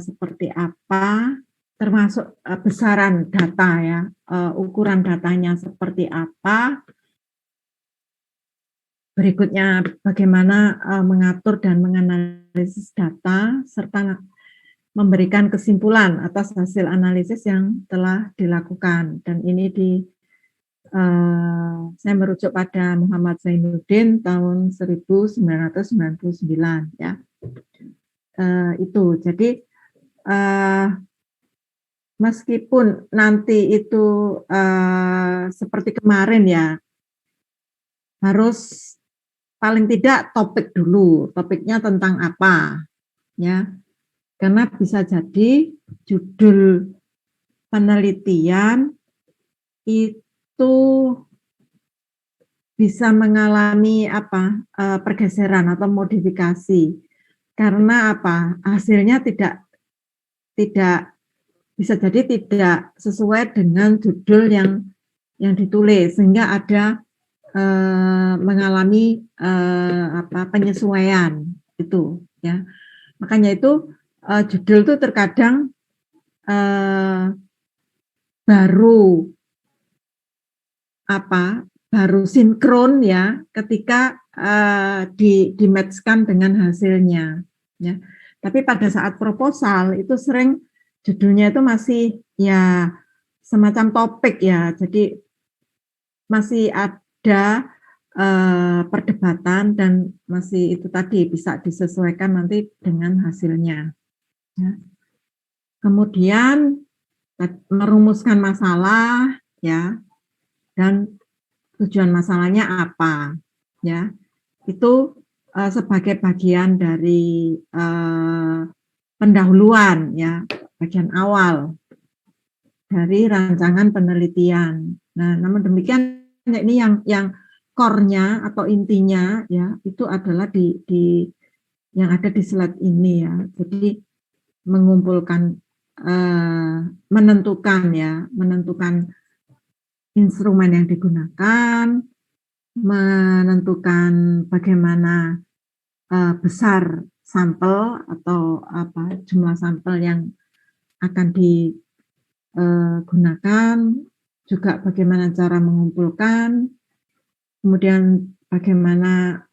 seperti apa, termasuk besaran data ya, ukuran datanya seperti apa. Berikutnya bagaimana mengatur dan menganalisis data serta memberikan kesimpulan atas hasil analisis yang telah dilakukan. Dan ini saya merujuk pada Muhammad Zainuddin tahun 1999 ya. Itu jadi meskipun nanti itu seperti kemarin ya, harus paling tidak topik dulu, topiknya tentang apa ya, karena bisa jadi judul penelitian itu bisa mengalami pergeseran atau modifikasi karena hasilnya tidak bisa jadi tidak sesuai dengan judul yang ditulis, sehingga ada mengalami penyesuaian itu ya. Makanya itu judul itu terkadang baru sinkron ya ketika di-match-kan dengan hasilnya ya. Tapi pada saat proposal itu sering judulnya itu masih ya semacam topik ya. Jadi masih ada perdebatan dan masih itu tadi bisa disesuaikan nanti dengan hasilnya ya. Kemudian merumuskan masalah ya, dan tujuan masalahnya apa ya, itu sebagai bagian dari pendahuluan ya, bagian awal dari rancangan penelitian. Nah, namun demikian ini yang core-nya atau intinya ya, itu adalah di yang ada di slide ini ya. Jadi mengumpulkan menentukan instrumen yang digunakan, menentukan bagaimana besar sampel atau jumlah sampel yang akan digunakan, juga bagaimana cara mengumpulkan, kemudian bagaimana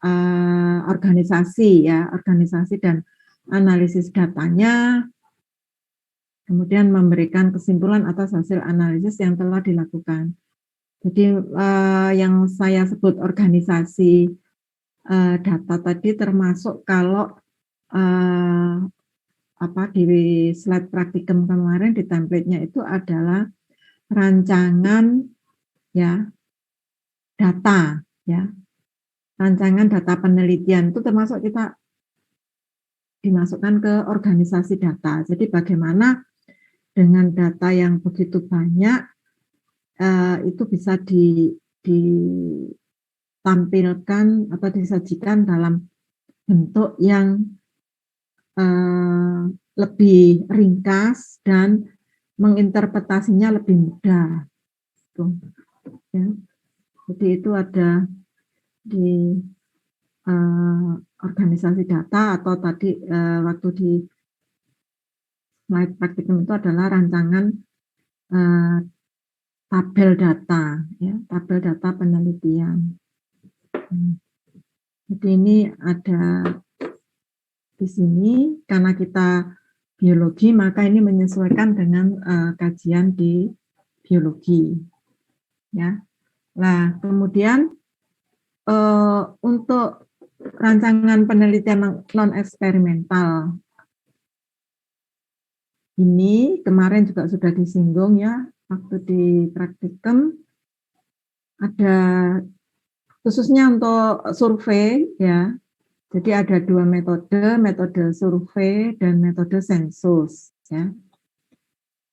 organisasi dan analisis datanya, kemudian memberikan kesimpulan atas hasil analisis yang telah dilakukan. Jadi yang saya sebut organisasi data tadi termasuk kalau di slide praktikum kemarin di template-nya itu adalah rancangan ya data ya. Rancangan data penelitian itu termasuk kita dimasukkan ke organisasi data. Jadi bagaimana dengan data yang begitu banyak itu bisa ditampilkan atau disajikan dalam bentuk yang lebih ringkas dan menginterpretasinya lebih mudah. Ya. Jadi itu ada di organisasi data atau tadi waktu di slide praktikum itu adalah rancangan tabel data, ya, tabel data penelitian. Jadi ini ada di sini karena kita biologi, maka ini menyesuaikan dengan kajian di biologi, ya. Nah, kemudian untuk rancangan penelitian non eksperimental ini kemarin juga sudah disinggung ya waktu di praktikum, ada khususnya untuk survei ya. Jadi ada dua metode survei dan metode sensus ya.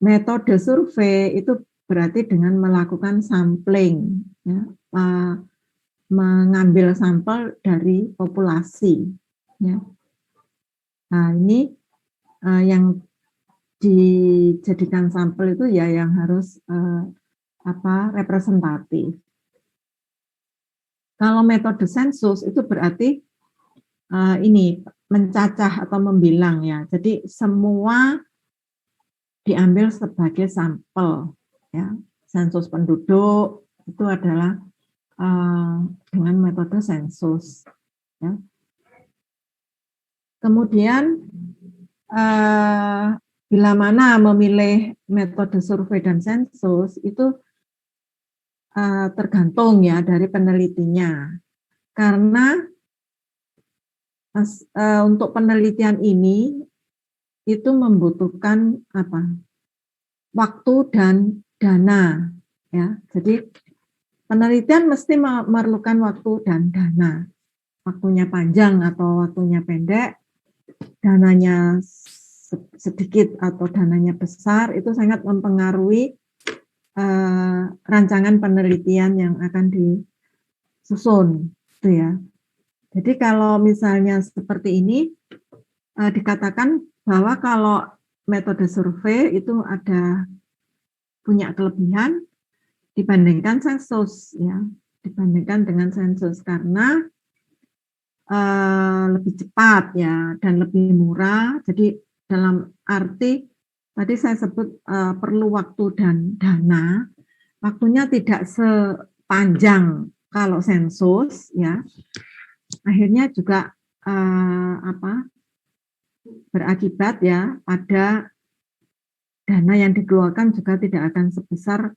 Metode survei itu berarti dengan melakukan sampling ya, mengambil sampel dari populasi ya. Nah, ini yang dijadikan sampel itu ya yang harus representatif. Kalau metode sensus itu berarti ini mencacah atau membilang ya. Jadi semua diambil sebagai sampel ya. Sensus penduduk itu adalah dengan metode sensus ya. Kemudian bila mana memilih metode survei dan sensus itu tergantung ya dari penelitinya. Karena untuk penelitian ini itu membutuhkan waktu dan dana ya. Jadi penelitian mesti memerlukan waktu dan dana. Waktunya panjang atau waktunya pendek, dananya sedikit atau dananya besar, itu sangat mempengaruhi rancangan penelitian yang akan disusun, gitu ya. Jadi kalau misalnya seperti ini, dikatakan bahwa kalau metode survei itu punya kelebihan dibandingkan sensus, ya, dibandingkan dengan sensus karena lebih cepat ya dan lebih murah. Jadi dalam arti tadi saya sebut perlu waktu dan dana. Waktunya tidak sepanjang kalau sensus ya. Akhirnya juga berakibat ya pada dana yang dikeluarkan juga tidak akan sebesar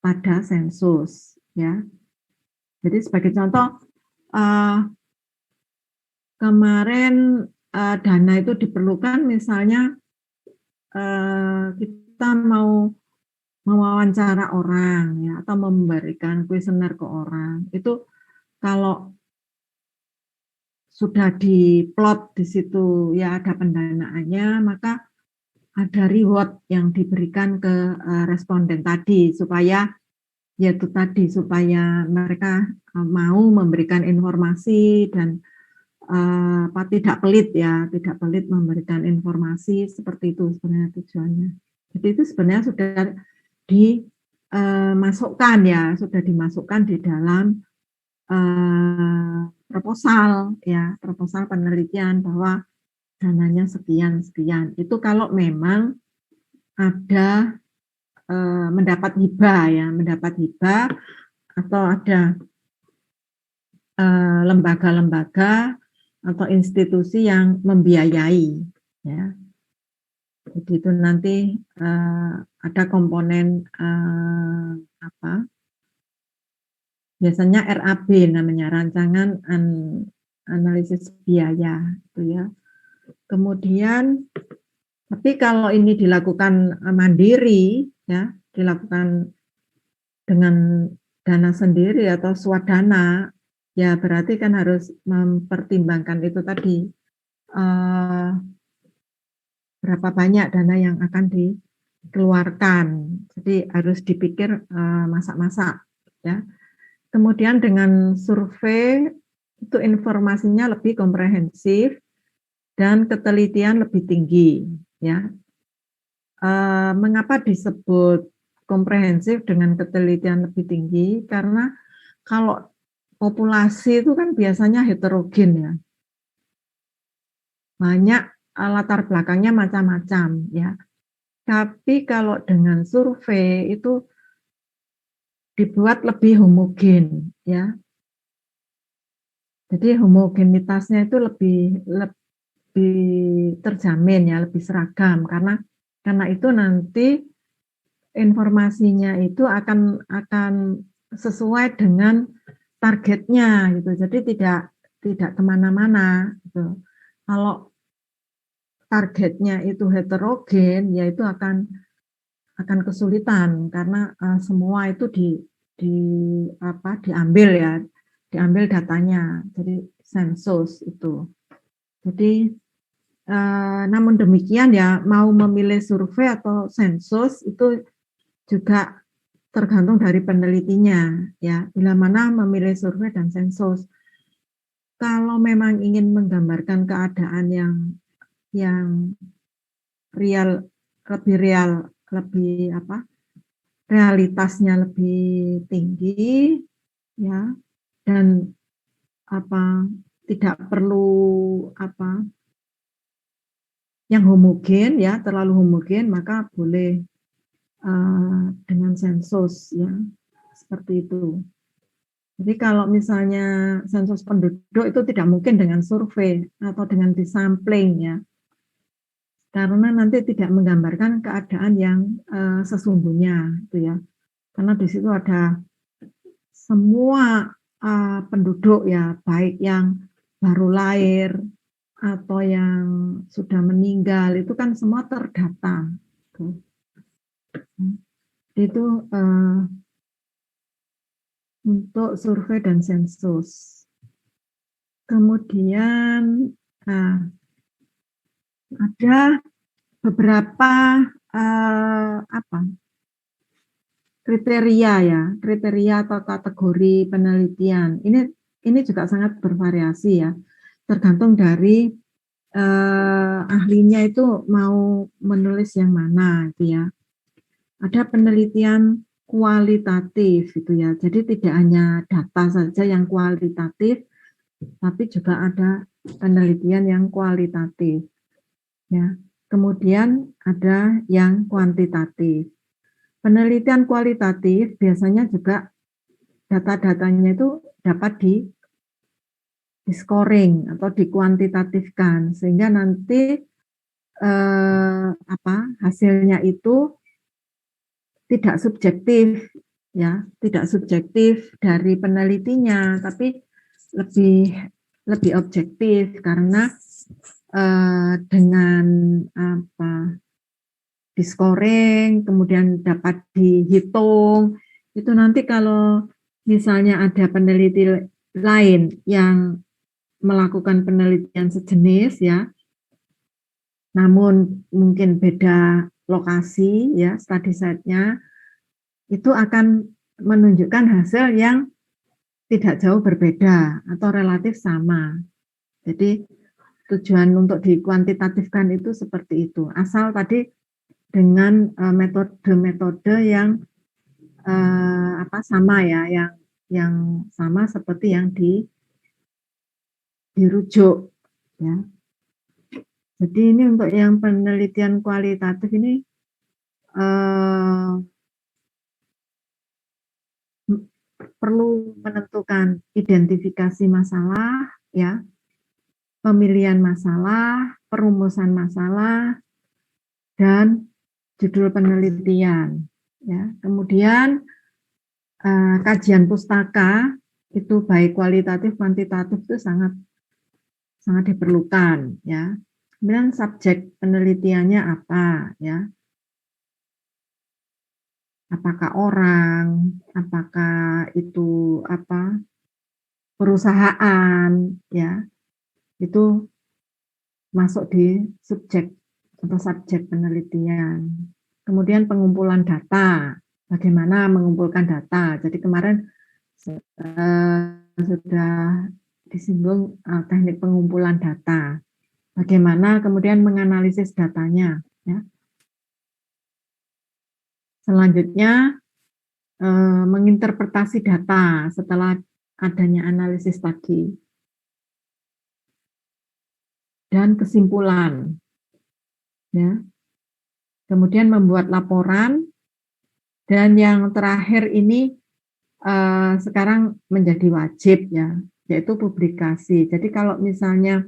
pada sensus ya. Jadi sebagai contoh kemarin dana itu diperlukan misalnya kita mau mewawancara orang ya atau memberikan kuesioner ke orang. Itu kalau sudah diplot di situ ya ada pendanaannya, maka ada reward yang diberikan ke responden tadi supaya yaitu tadi supaya mereka mau memberikan informasi dan tidak pelit ya, tidak pelit memberikan informasi, seperti itu sebenarnya tujuannya. Jadi itu sebenarnya sudah dimasukkan ya, sudah dimasukkan di dalam proposal ya, proposal penelitian bahwa dananya sekian. Itu kalau memang ada mendapat hibah ya, mendapat hibah atau ada lembaga-lembaga atau institusi yang membiayai ya. Jadi itu nanti ada komponen biasanya RAB namanya, rancangan analisis biaya itu ya. Kemudian tapi kalau ini dilakukan mandiri ya, dilakukan dengan dana sendiri atau swadana, ya berarti kan harus mempertimbangkan itu tadi berapa banyak dana yang akan dikeluarkan. Jadi harus dipikir masak-masak ya. Kemudian dengan survei itu informasinya lebih komprehensif dan ketelitian lebih tinggi ya. Mengapa disebut komprehensif dengan ketelitian lebih tinggi? Karena kalau populasi itu kan biasanya heterogen ya. Banyak latar belakangnya macam-macam ya. Tapi kalau dengan survei itu dibuat lebih homogen ya. Jadi homogenitasnya itu lebih terjamin ya, lebih seragam karena itu nanti informasinya itu akan sesuai dengan targetnya gitu. Jadi tidak kemana-mana gitu. Kalau targetnya itu heterogen, ya itu akan kesulitan karena semua itu diambil ya, diambil datanya. Jadi sensus itu. Jadi namun demikian ya mau memilih survei atau sensus itu juga tergantung dari penelitinya ya. Bila mana memilih survei dan sensus. Kalau memang ingin menggambarkan keadaan yang real, lebih realitasnya lebih tinggi ya, dan tidak perlu yang homogen ya, terlalu homogen maka boleh dengan sensus ya, seperti itu. Jadi kalau misalnya sensus penduduk itu tidak mungkin dengan survei atau dengan disampling ya, karena nanti tidak menggambarkan keadaan yang sesungguhnya itu ya, karena di situ ada semua penduduk ya, baik yang baru lahir atau yang sudah meninggal itu kan semua terdata. Itu untuk survei dan sensus. Kemudian ada beberapa kriteria atau kategori penelitian. Ini juga sangat bervariasi ya, tergantung dari ahlinya itu mau menulis yang mana itu ya. Ada penelitian kualitatif gitu ya. Jadi tidak hanya data saja yang kualitatif, tapi juga ada penelitian yang kualitatif. Ya. Kemudian ada yang kuantitatif. Penelitian kualitatif biasanya juga data-datanya itu dapat di scoring atau dikuantitatifkan sehingga nanti hasilnya itu tidak subjektif ya, tidak subjektif dari penelitinya, tapi lebih objektif karena dengan di scoring kemudian dapat dihitung itu nanti kalau misalnya ada peneliti lain yang melakukan penelitian sejenis ya, namun mungkin beda lokasi ya, study site-nya itu akan menunjukkan hasil yang tidak jauh berbeda atau relatif sama. Jadi tujuan untuk dikuantitatifkan itu seperti itu. Asal tadi dengan metode-metode yang sama ya, yang sama seperti yang dirujuk ya. Jadi ini untuk yang penelitian kualitatif ini perlu menentukan identifikasi masalah ya, pemilihan masalah, perumusan masalah, dan judul penelitian ya. Kemudian kajian pustaka itu baik kualitatif kuantitatif itu sangat diperlukan ya. Kemudian subjek penelitiannya apa ya? Apakah orang, apakah itu perusahaan ya, itu masuk di subjek atau subjek penelitian. Kemudian pengumpulan data, bagaimana mengumpulkan data. Jadi kemarin sudah disinggung teknik pengumpulan data. Bagaimana kemudian menganalisis datanya. Ya. Selanjutnya menginterpretasi data setelah adanya analisis tadi. Dan kesimpulan. Ya. Kemudian membuat laporan. Dan yang terakhir ini sekarang menjadi wajib ya, yaitu publikasi. Jadi kalau misalnya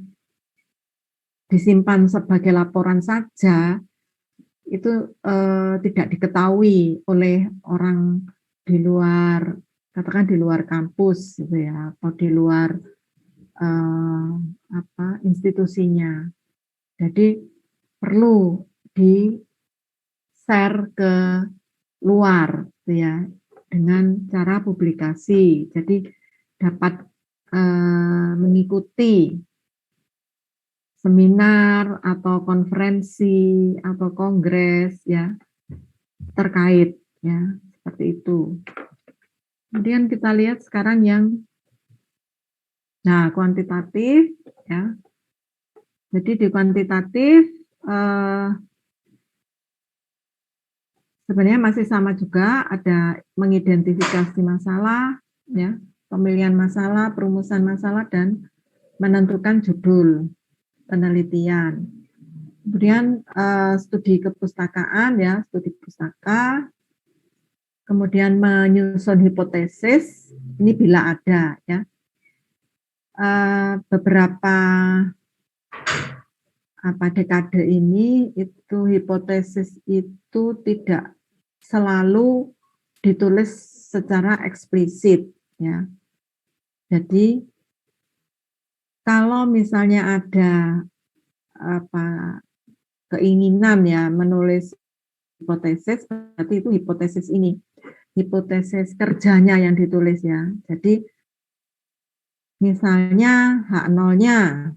disimpan sebagai laporan saja, itu tidak diketahui oleh orang di luar, katakan di luar kampus gitu ya, atau di luar institusinya. Jadi perlu di-share ke luar gitu ya, dengan cara publikasi. Jadi dapat mengikuti seminar atau konferensi atau kongres ya terkait ya, seperti itu. Kemudian kita lihat sekarang yang kuantitatif ya. Jadi di kuantitatif sebenarnya masih sama juga, ada mengidentifikasi masalah ya, pemilihan masalah, perumusan masalah, dan menentukan judul penelitian. Kemudian studi kepustakaan ya, studi pustaka, kemudian menyusun hipotesis, ini bila ada ya. Beberapa dekade ini itu hipotesis itu tidak selalu ditulis secara eksplisit ya. Jadi kalau misalnya ada keinginan ya menulis hipotesis, berarti itu hipotesis ini, hipotesis kerjanya yang ditulis ya. Jadi misalnya H0-nya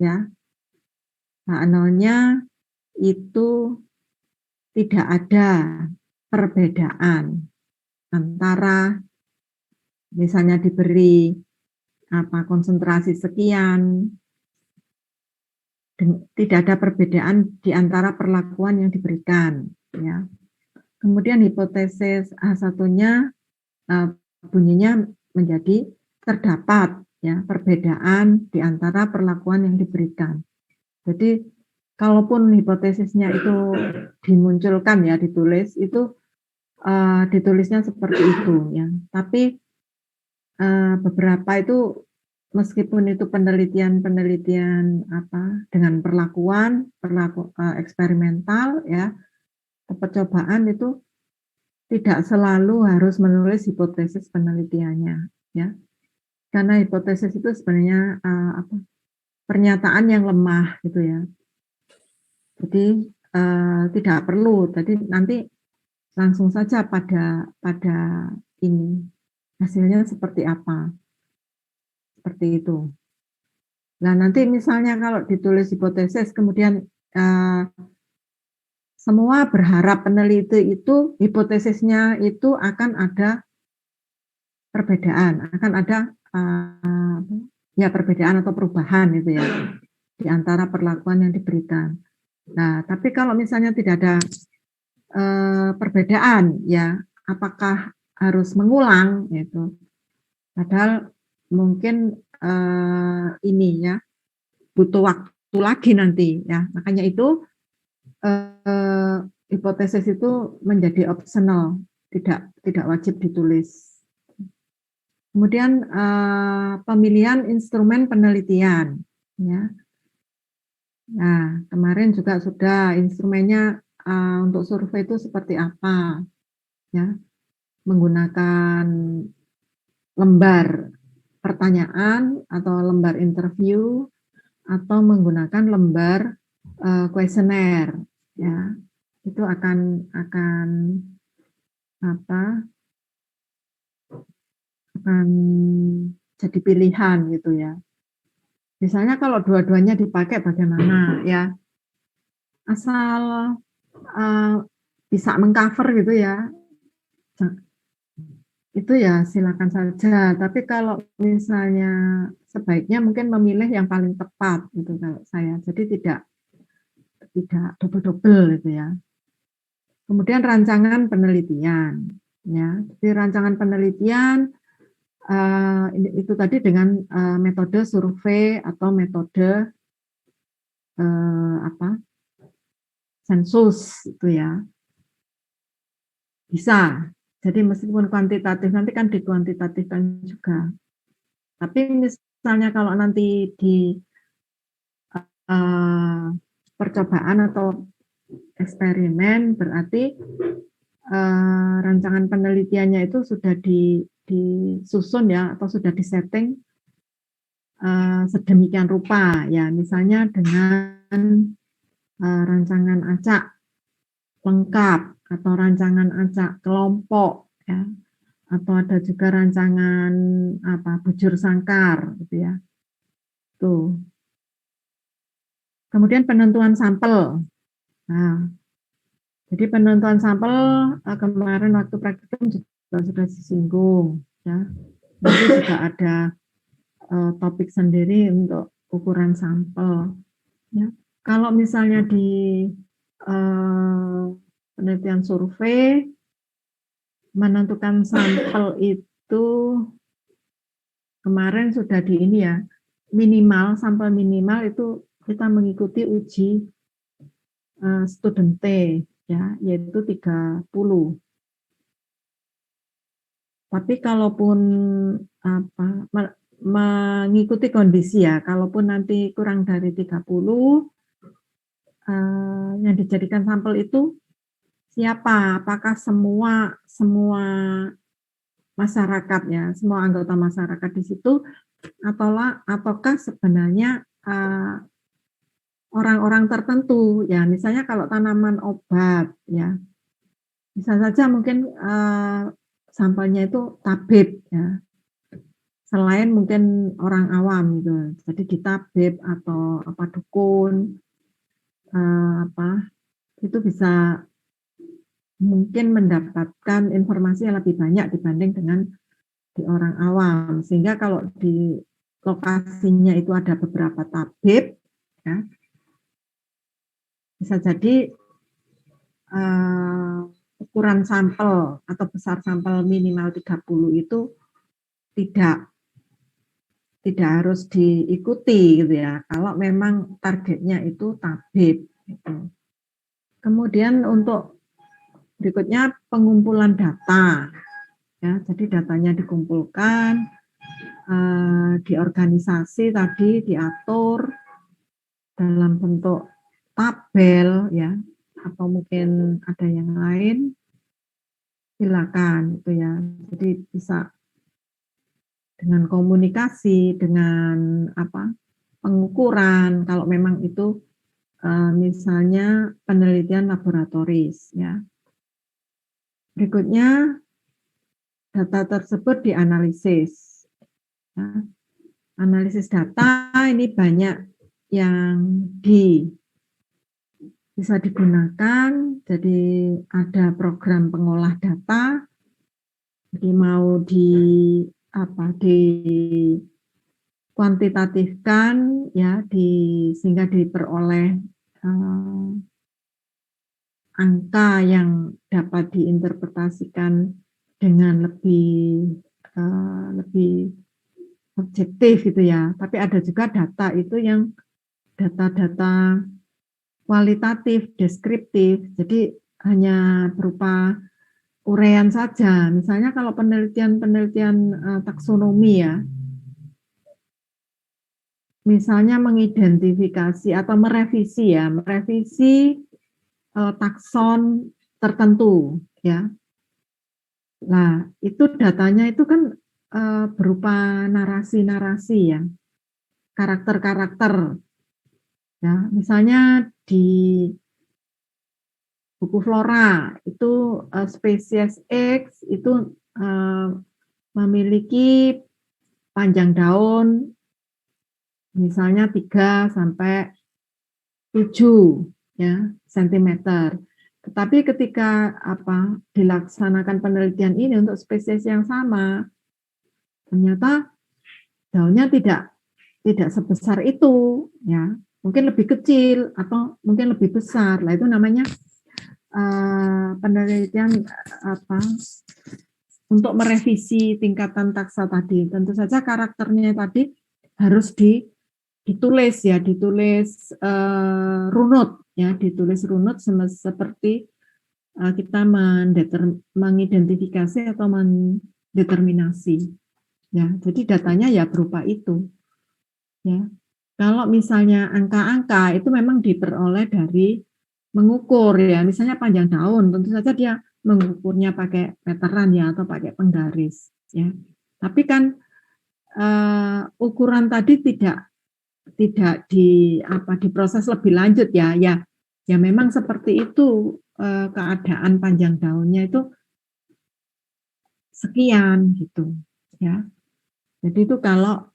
ya, H0-nya itu tidak ada perbedaan antara misalnya diberi konsentrasi sekian, tidak ada perbedaan di antara perlakuan yang diberikan ya. Kemudian hipotesis H1-nya bunyinya menjadi terdapat ya perbedaan di antara perlakuan yang diberikan. Jadi kalaupun hipotesisnya itu dimunculkan ya, ditulis itu ditulisnya seperti itu ya. Tapi beberapa itu meskipun itu penelitian dengan perlakuan eksperimental ya, percobaan itu tidak selalu harus menulis hipotesis penelitiannya ya. Karena hipotesis itu sebenarnya pernyataan yang lemah gitu ya. Jadi tidak perlu. Jadi nanti langsung saja pada ini hasilnya seperti apa. Seperti itu. Nah, nanti misalnya kalau ditulis hipotesis kemudian semua berharap peneliti itu hipotesisnya itu akan ada perbedaan, akan ada ya perbedaan atau perubahan gitu ya di antara perlakuan yang diberikan. Nah, tapi kalau misalnya tidak ada perbedaan ya, apakah harus mengulang gitu? Padahal mungkin ini ya butuh waktu lagi nanti ya. Makanya itu hipotesis itu menjadi optional, tidak wajib ditulis. Kemudian pemilihan instrumen penelitian ya. Nah, kemarin juga sudah instrumennya untuk survei itu seperti apa ya. Menggunakan lembar pertanyaan atau lembar interview atau menggunakan lembar kuesioner ya. Itu akan jadi pilihan gitu ya. Misalnya kalau dua-duanya dipakai bagaimana ya, asal bisa mengcover gitu ya, itu ya silakan saja. Tapi kalau misalnya sebaiknya mungkin memilih yang paling tepat gitu kalau saya. Jadi tidak double-double gitu ya. Kemudian rancangan penelitian ya. Jadi rancangan penelitian itu tadi dengan metode survei atau metode sensus itu ya, bisa. Jadi meskipun kuantitatif nanti kan dikuantitatifkan juga. Tapi misalnya kalau nanti di percobaan atau eksperimen berarti rancangan penelitiannya itu sudah disusun ya atau sudah disetting sedemikian rupa ya, misalnya dengan rancangan acak lengkap atau rancangan acak kelompok ya, atau ada juga rancangan bujur sangkar gitu ya. Tuh. Kemudian penentuan sampel. Nah, jadi penentuan sampel kemarin waktu praktikum juga sudah disinggung ya. Nanti juga ada topik sendiri untuk ukuran sampel. Ya. Kalau misalnya di penelitian survei menentukan sampel itu kemarin sudah di ini ya, minimal sampel minimal itu kita mengikuti uji studente ya, yaitu 30. Tapi kalaupun apa, mengikuti kondisi ya, kalaupun nanti kurang dari 30, yang dijadikan sampel itu siapa? Apakah semua semua masyarakat ya, semua anggota masyarakat di situ, ataukah sebenarnya orang-orang tertentu ya, misalnya kalau tanaman obat ya, bisa saja mungkin sampelnya itu tabib ya, selain mungkin orang awam gitu. Jadi di tabib atau apa dukun apa itu bisa mungkin mendapatkan informasi yang lebih banyak dibanding dengan di orang awam. Sehingga kalau di lokasinya itu ada beberapa tabib ya, bisa jadi ukuran sampel atau besar sampel minimal 30 itu tidak harus diikuti gitu ya, kalau memang targetnya itu tabib gitu. Kemudian untuk berikutnya pengumpulan data ya, jadi datanya dikumpulkan, di organisasi tadi diatur dalam bentuk tabel ya, atau mungkin ada yang lain, silakan itu ya. Jadi bisa dengan komunikasi, dengan apa, pengukuran, kalau memang itu misalnya penelitian laboratoris ya. Berikutnya data tersebut dianalisis. Ya. Analisis data ini banyak yang bisa digunakan, jadi ada program pengolah data, jadi mau di kuantitatifkan ya, sehingga diperoleh angka yang dapat diinterpretasikan dengan lebih objektif gitu ya. Tapi ada juga data itu yang data-data kualitatif, deskriptif, jadi hanya berupa uraian saja. Misalnya kalau penelitian taksonomi ya, misalnya mengidentifikasi atau merevisi takson tertentu ya. Nah, itu datanya itu kan berupa narasi-narasi ya, karakter-karakter ya. Misalnya di buku flora itu spesies X itu memiliki panjang daun misalnya 3 sampai 7 ya sentimeter. Tetapi ketika dilaksanakan penelitian ini untuk spesies yang sama, ternyata daunnya tidak sebesar itu ya. Mungkin lebih kecil atau mungkin lebih besar. Lah itu namanya penelitian untuk merevisi tingkatan taksa tadi. Tentu saja karakternya tadi harus ditulis ya, ditulis runut ya, ditulis runut seperti kita mengidentifikasi atau mendeterminasi ya. Jadi datanya ya berupa itu ya. Kalau misalnya angka-angka itu memang diperoleh dari mengukur ya, misalnya panjang daun, tentu saja dia mengukurnya pakai meteran ya atau pakai penggaris ya. Tapi kan ukuran tadi tidak diproses lebih lanjut ya. Ya memang seperti itu keadaan panjang daunnya itu sekian gitu ya. Jadi itu kalau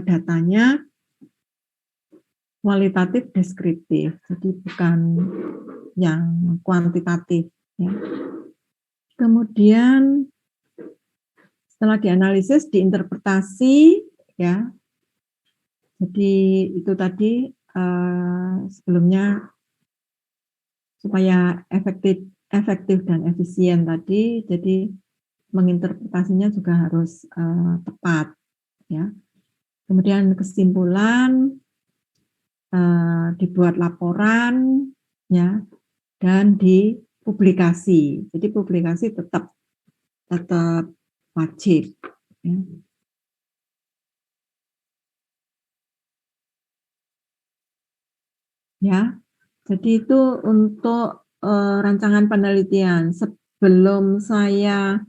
datanya kualitatif deskriptif, jadi bukan yang kuantitatif ya. Kemudian setelah dianalisis, diinterpretasi ya. Jadi itu tadi sebelumnya supaya efektif dan efisien tadi, jadi menginterpretasinya juga harus tepat ya. Kemudian kesimpulan, dibuat laporan ya, dan dipublikasi. Jadi publikasi tetap wajib. Ya. Ya, jadi itu untuk rancangan penelitian. Sebelum saya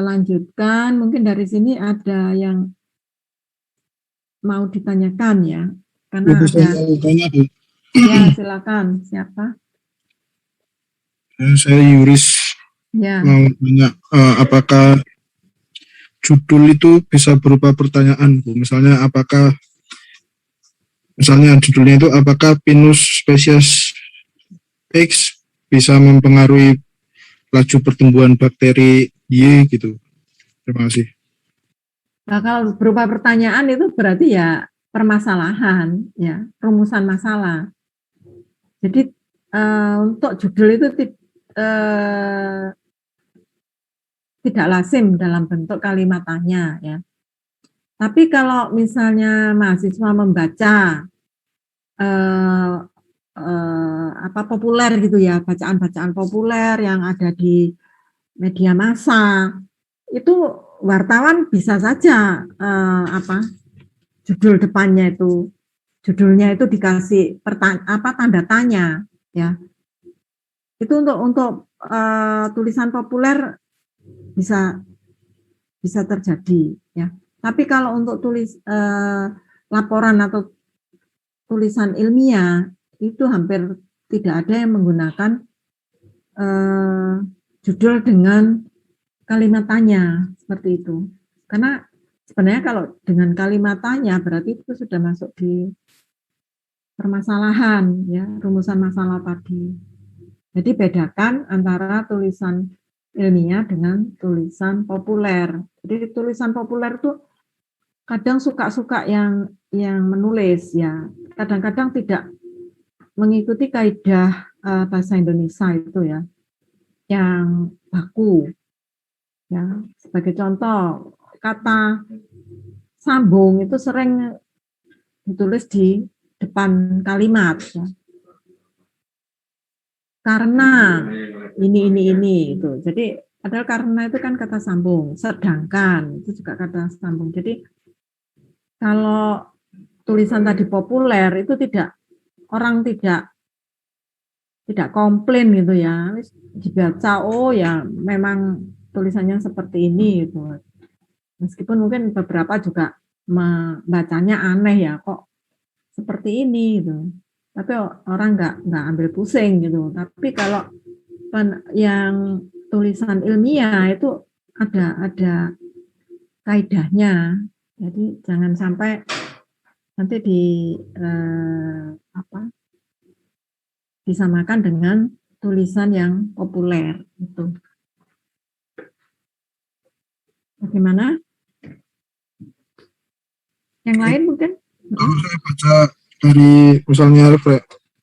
lanjutkan, mungkin dari sini ada yang mau ditanyakan ya, karena Bu, bisa ada. mau tanya, Bu? Ya, silakan. Siapa? Saya Yuris, Ya. mau tanya apakah judul itu bisa berupa pertanyaan, Bu? Misalnya judulnya itu apakah Pinus spesies X bisa mempengaruhi laju pertumbuhan bakteri Y gitu. Terima kasih. Nah, kalau berupa pertanyaan itu berarti ya permasalahan, ya rumusan masalah. Jadi untuk judul itu tidak lazim dalam bentuk kalimat tanya, ya. Tapi kalau misalnya mahasiswa membaca populer gitu ya, bacaan-bacaan populer yang ada di media massa, itu wartawan bisa saja judulnya itu dikasih tanda tanya, ya. Itu untuk tulisan populer bisa terjadi, ya. Tapi kalau untuk laporan atau tulisan ilmiah itu hampir tidak ada yang menggunakan judul dengan kalimat tanya seperti itu. Karena sebenarnya kalau dengan kalimat tanya berarti itu sudah masuk di permasalahan, ya, rumusan masalah tadi. Jadi bedakan antara tulisan ilmiah dengan tulisan populer. Jadi tulisan populer itu kadang suka yang menulis, ya. Kadang-kadang tidak mengikuti kaidah bahasa Indonesia itu, ya, yang baku. Ya, sebagai contoh, kata sambung itu sering ditulis di depan kalimat, ya. Karena ini itu. Jadi padahal karena itu kan kata sambung, sedangkan itu juga kata sambung. Jadi kalau tulisan tadi populer itu orang tidak komplain gitu ya. Dibaca, oh ya memang tulisannya seperti ini gitu. Meskipun mungkin beberapa juga membacanya aneh, ya, kok seperti ini gitu. Tapi orang nggak ambil pusing gitu. Tapi kalau yang tulisan ilmiah itu ada kaidahnya. Jadi jangan sampai nanti disamakan dengan tulisan yang populer itu. Bagaimana? Yang lain mungkin? Kalau saya baca dari misalnya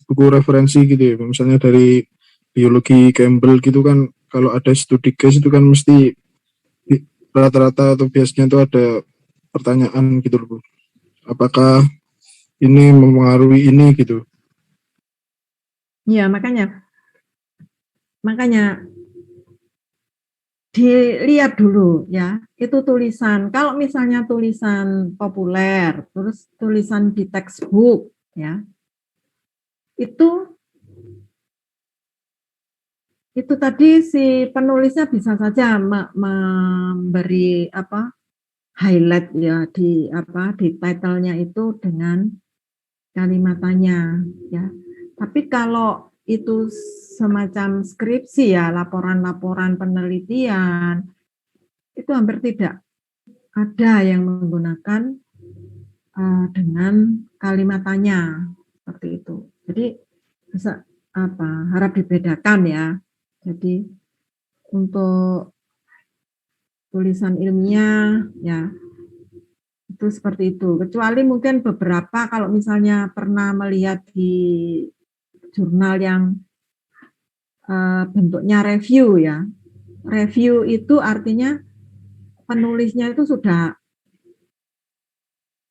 buku referensi gitu ya, misalnya dari biologi Campbell gitu kan, kalau ada studi case itu kan mesti rata-rata atau biasanya itu ada pertanyaan gitu loh, apakah ini mempengaruhi ini gitu. Ya, makanya dilihat dulu, ya, itu tulisan. Kalau misalnya tulisan populer, terus tulisan di textbook, ya, itu tadi si penulisnya bisa saja memberi highlight, ya, di title-nya itu dengan kalimat tanya, ya. Tapi kalau itu semacam skripsi, ya, laporan-laporan penelitian, itu hampir tidak ada yang menggunakan dengan kalimat tanya seperti itu. Jadi bisa harap dibedakan, ya. Jadi untuk tulisan ilmiah, ya, itu seperti itu. Kecuali mungkin beberapa, kalau misalnya pernah melihat di jurnal yang bentuknya review, ya. Review itu artinya penulisnya itu sudah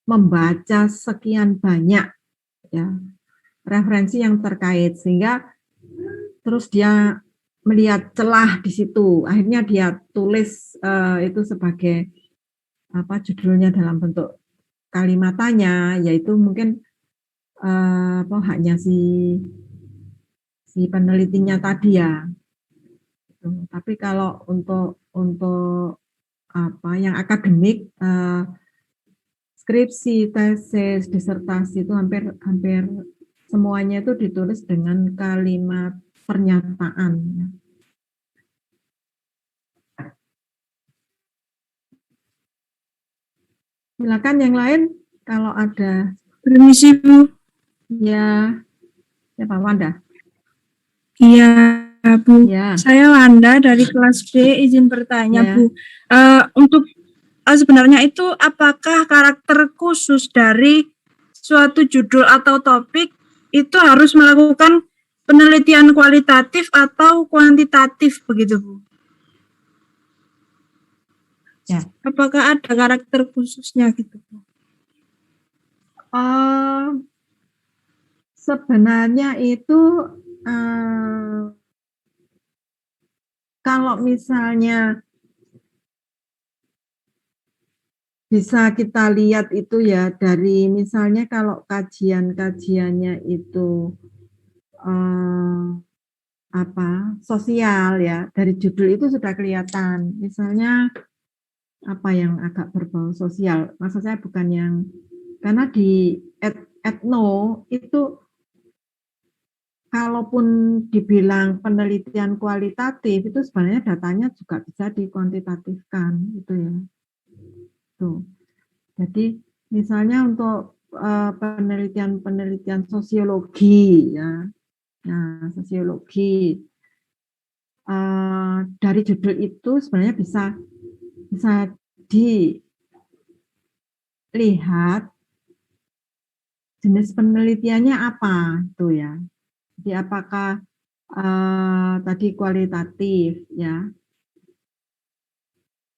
membaca sekian banyak, ya, referensi yang terkait, sehingga terus dia melihat celah di situ, akhirnya dia tulis itu sebagai judulnya dalam bentuk kalimatanya, yaitu mungkin hanya si penelitinya tadi ya. Tapi kalau untuk yang akademik, skripsi, tesis, disertasi itu hampir semuanya itu ditulis dengan kalimat pernyataan. Silakan yang lain kalau ada. Permisi, Bu. Ya, Pak Wanda. Iya, Bu. Ya. Saya Wanda dari kelas B, izin bertanya, Ya. Bu. Untuk sebenarnya itu apakah karakter khusus dari suatu judul atau topik itu harus melakukan penelitian kualitatif atau kuantitatif begitu, Bu? Ya. Apakah ada karakter khususnya gitu, Bu? Sebenarnya itu kalau misalnya bisa kita lihat itu ya dari misalnya kalau kajiannya itu sosial ya, dari judul itu sudah kelihatan. Misalnya apa yang agak berbau sosial, maksud saya bukan yang, karena di etno itu kalaupun dibilang penelitian kualitatif itu sebenarnya datanya juga bisa dikuantitatifkan gitu ya. Tuh. Jadi misalnya untuk penelitian sosiologi ya. Nah, sosiologi dari judul itu sebenarnya bisa dilihat jenis penelitiannya apa itu ya. Jadi apakah tadi kualitatif ya.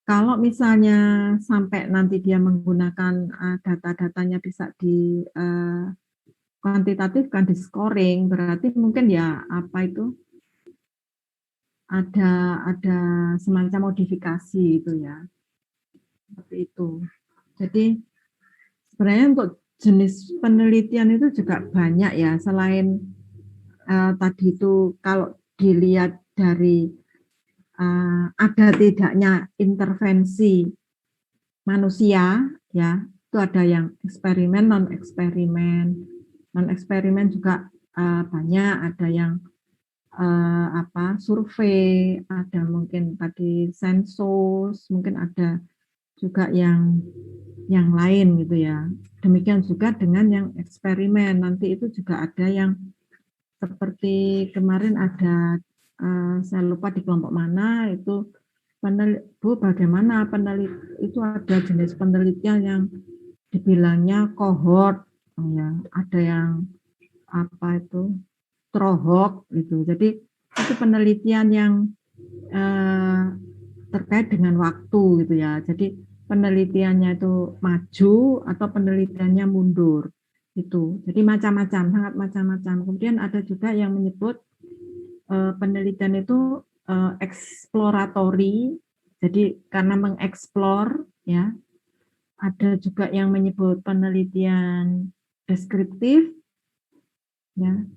Kalau misalnya sampai nanti dia menggunakan data-datanya bisa di kuantitatifkan, di scoring, berarti mungkin ya ada semacam modifikasi itu ya. Seperti itu. Jadi sebenarnya untuk jenis penelitian itu juga banyak ya, selain tadi itu kalau dilihat dari ada tidaknya intervensi manusia ya, itu ada yang eksperimen, non eksperimen juga banyak, ada yang survei, ada mungkin tadi sensus, mungkin ada juga yang lain gitu ya. Demikian juga dengan yang eksperimen, nanti itu juga ada yang seperti kemarin ada saya lupa di kelompok mana itu Bu, bagaimana itu ada jenis penelitian yang dibilangnya kohort ya, ada yang trohok gitu. Jadi itu penelitian yang terkait dengan waktu gitu ya. Jadi penelitiannya itu maju atau penelitiannya mundur itu. Jadi macam-macam, sangat macam-macam. Kemudian ada juga yang menyebut penelitian itu eksploratory, jadi karena mengeksplor ya. Ada juga yang menyebut penelitian deskriptif ya.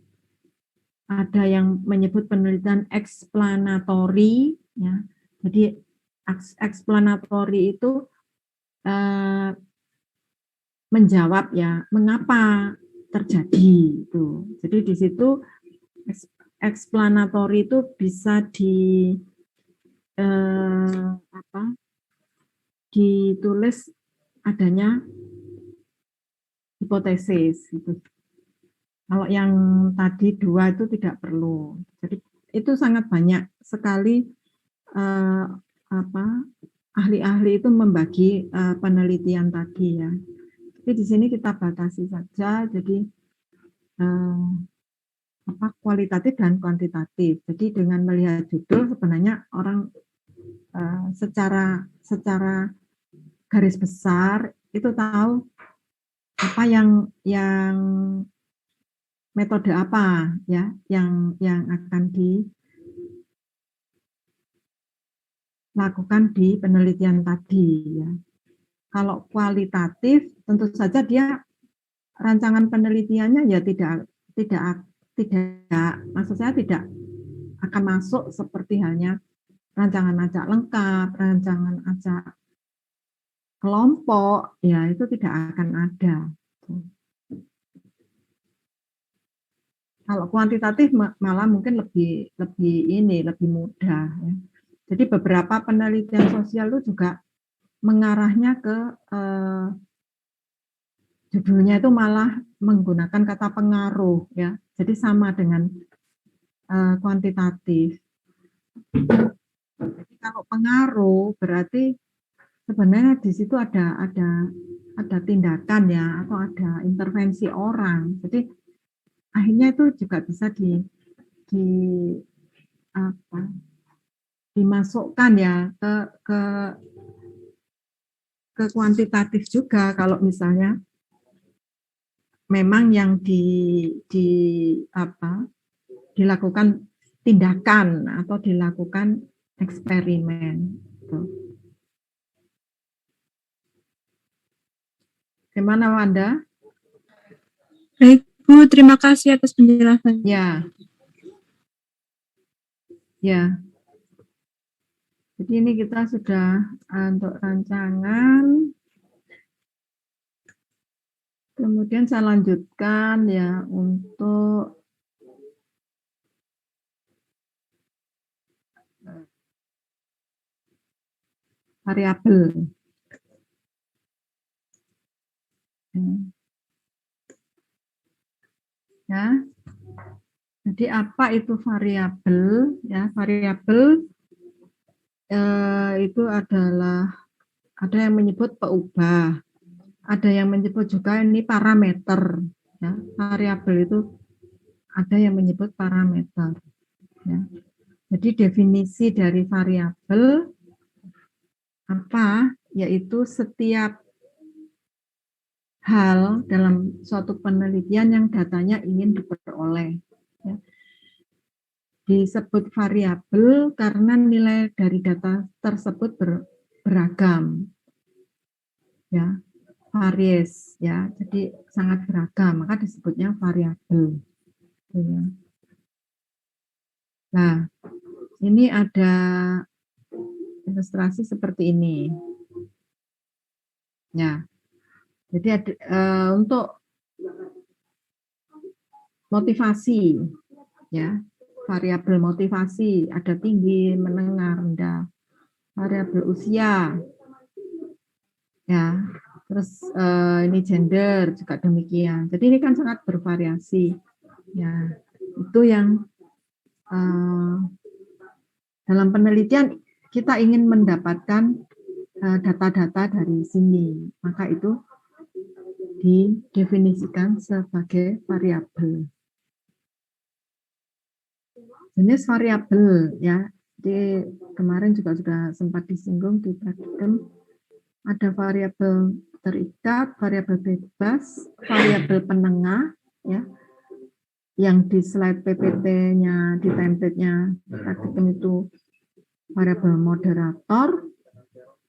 Ada yang menyebut penelitian explanatory ya. Jadi explanatory itu menjawab ya mengapa terjadi itu. Jadi di situ explanatory itu bisa ditulis adanya hipotesis gitu. Kalau yang tadi dua itu tidak perlu. Jadi itu sangat banyak sekali ahli-ahli itu membagi penelitian tadi ya. Tapi di sini kita batasi saja. Jadi kualitatif dan kuantitatif. Jadi dengan melihat judul sebenarnya orang secara garis besar itu tahu apa yang metode apa ya yang akan dilakukan di penelitian tadi ya. Kalau kualitatif tentu saja dia rancangan penelitiannya ya tidak maksud saya tidak akan masuk seperti halnya rancangan acak lengkap, rancangan acak kelompok, ya itu tidak akan ada. Kalau kuantitatif malah mungkin lebih mudah. Ya. Jadi beberapa penelitian sosial itu juga mengarahnya ke judulnya itu malah menggunakan kata pengaruh, ya. Jadi sama dengan kuantitatif. Jadi kalau pengaruh berarti sebenarnya di situ ada tindakan ya atau ada intervensi orang. Jadi akhirnya itu juga bisa dimasukkan ya ke kuantitatif juga kalau misalnya memang yang dilakukan tindakan atau dilakukan eksperimen. Gimana Wanda? Baik Bu, terima kasih atas penjelasannya. Ya. Jadi ini kita sudah untuk rancangan. Kemudian saya lanjutkan ya untuk variabel. Ya. Jadi apa itu variabel? Ya, variabel itu adalah ada yang menyebut peubah, ada yang menyebut juga ini parameter. Ya, variabel itu ada yang menyebut parameter. Ya. Jadi definisi dari variabel apa? Yaitu setiap hal dalam suatu penelitian yang datanya ingin diperoleh. Ya. Disebut variabel karena nilai dari data tersebut beragam. Ya, varies ya. Jadi sangat beragam, maka disebutnya variabel. Ya. Nah, ini ada ilustrasi seperti ini. Ya. Jadi untuk motivasi ya, variabel motivasi ada tinggi, menengah, rendah. Variabel usia. Ya. Terus ini gender juga demikian. Jadi ini kan sangat bervariasi. Ya. Itu yang dalam penelitian kita ingin mendapatkan data-data dari sini. Maka itu didefinisikan sebagai variabel. Jenis variabel ya, di kemarin juga sudah sempat disinggung di praktikum. Ada variabel terikat, variabel bebas, variabel penengah ya. Yang di slide PPT-nya, di template-nya praktikum itu variabel moderator.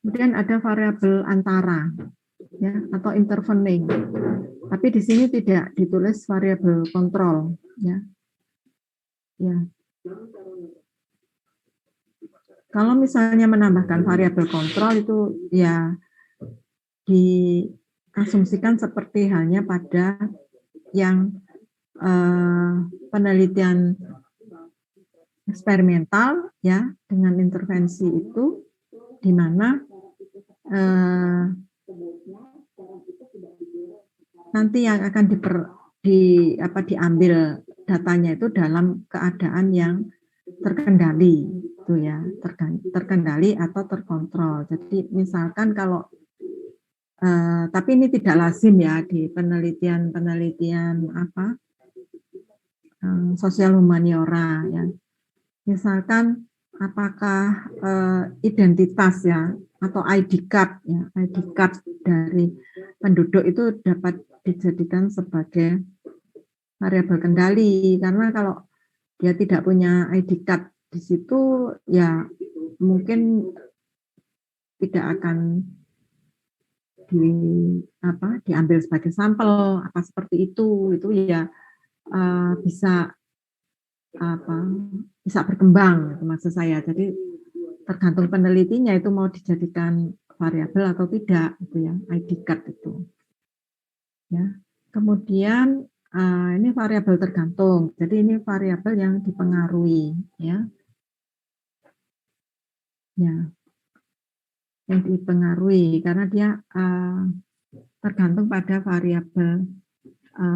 Kemudian ada variabel antara ya atau intervening. Tapi di sini tidak ditulis variabel kontrol ya. Ya. Kalau misalnya menambahkan variabel kontrol itu ya diasumsikan seperti halnya pada yang penelitian eksperimental ya dengan intervensi itu di mana nanti yang akan diambil datanya itu dalam keadaan yang terkendali itu ya, terkendali atau terkontrol. Jadi misalkan kalau tapi ini tidak lazim ya di penelitian sosial humaniora ya. Misalkan apakah identitas ya atau ID card ya, ID card dari penduduk itu dapat dijadikan sebagai variabel kendali, karena kalau dia tidak punya ID card di situ, ya mungkin tidak akan diambil sebagai sampel apa seperti itu ya bisa bisa berkembang maksud saya. Jadi tergantung penelitinya itu mau dijadikan variabel atau tidak gitu ya, ID card itu. Ya. Kemudian ini variabel tergantung. Jadi ini variabel yang dipengaruhi ya. Ya. Yang dipengaruhi karena dia tergantung pada variabel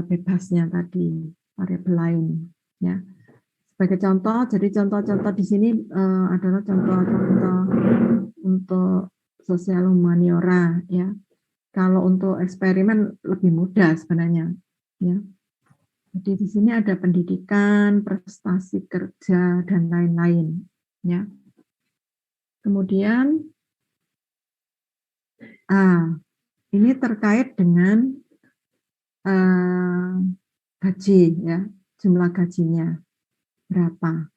bebasnya tadi, variabel lain ya. Sebagai contoh, jadi contoh-contoh di sini adalah contoh-contoh untuk sosial humaniora ya. Kalau untuk eksperimen lebih mudah sebenarnya ya. Jadi di sini ada pendidikan, prestasi kerja dan lain-lain ya. Kemudian ini terkait dengan gaji ya, jumlah gajinya berapa.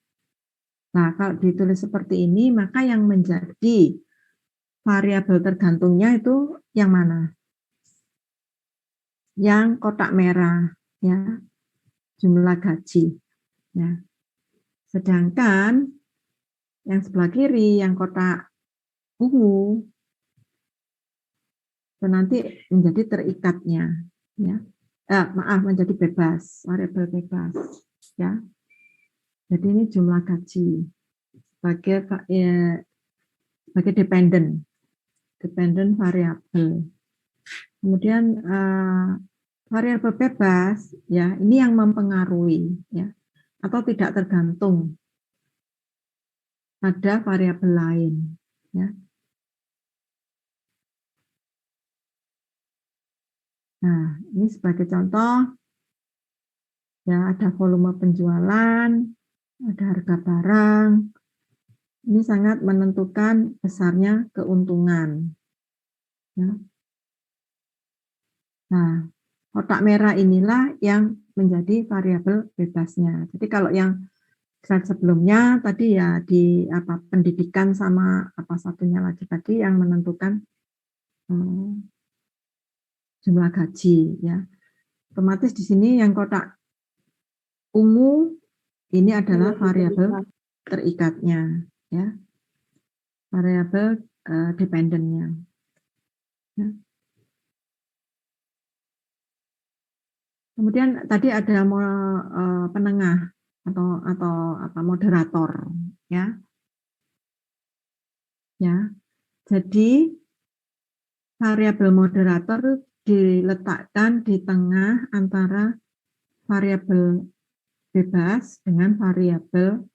Nah, kalau ditulis seperti ini, maka yang menjadi variabel tergantungnya itu yang mana? Yang kotak merah ya, jumlah gaji ya. Sedangkan yang sebelah kiri yang kotak ungu itu nanti menjadi terikatnya ya. Menjadi bebas, variabel bebas ya. Jadi ini jumlah gaji sebagai dependent variabel. Kemudian variabel bebas ya, ini yang mempengaruhi ya, atau tidak tergantung pada variabel lain ya. Nah, ini sebagai contoh ya, ada volume penjualan, ada harga barang. Ini sangat menentukan besarnya keuntungan ya. Nah, kotak merah inilah yang menjadi variabel bebasnya. Jadi kalau yang slide sebelumnya tadi ya di pendidikan sama apa satunya lagi tadi yang menentukan jumlah gaji ya. Otomatis di sini yang kotak ungu ini adalah variabel terikatnya ya. Variabel dependennya. Ya. Kemudian tadi ada penengah atau moderator ya. Ya. Jadi variabel moderator diletakkan di tengah antara variabel bebas dengan variabel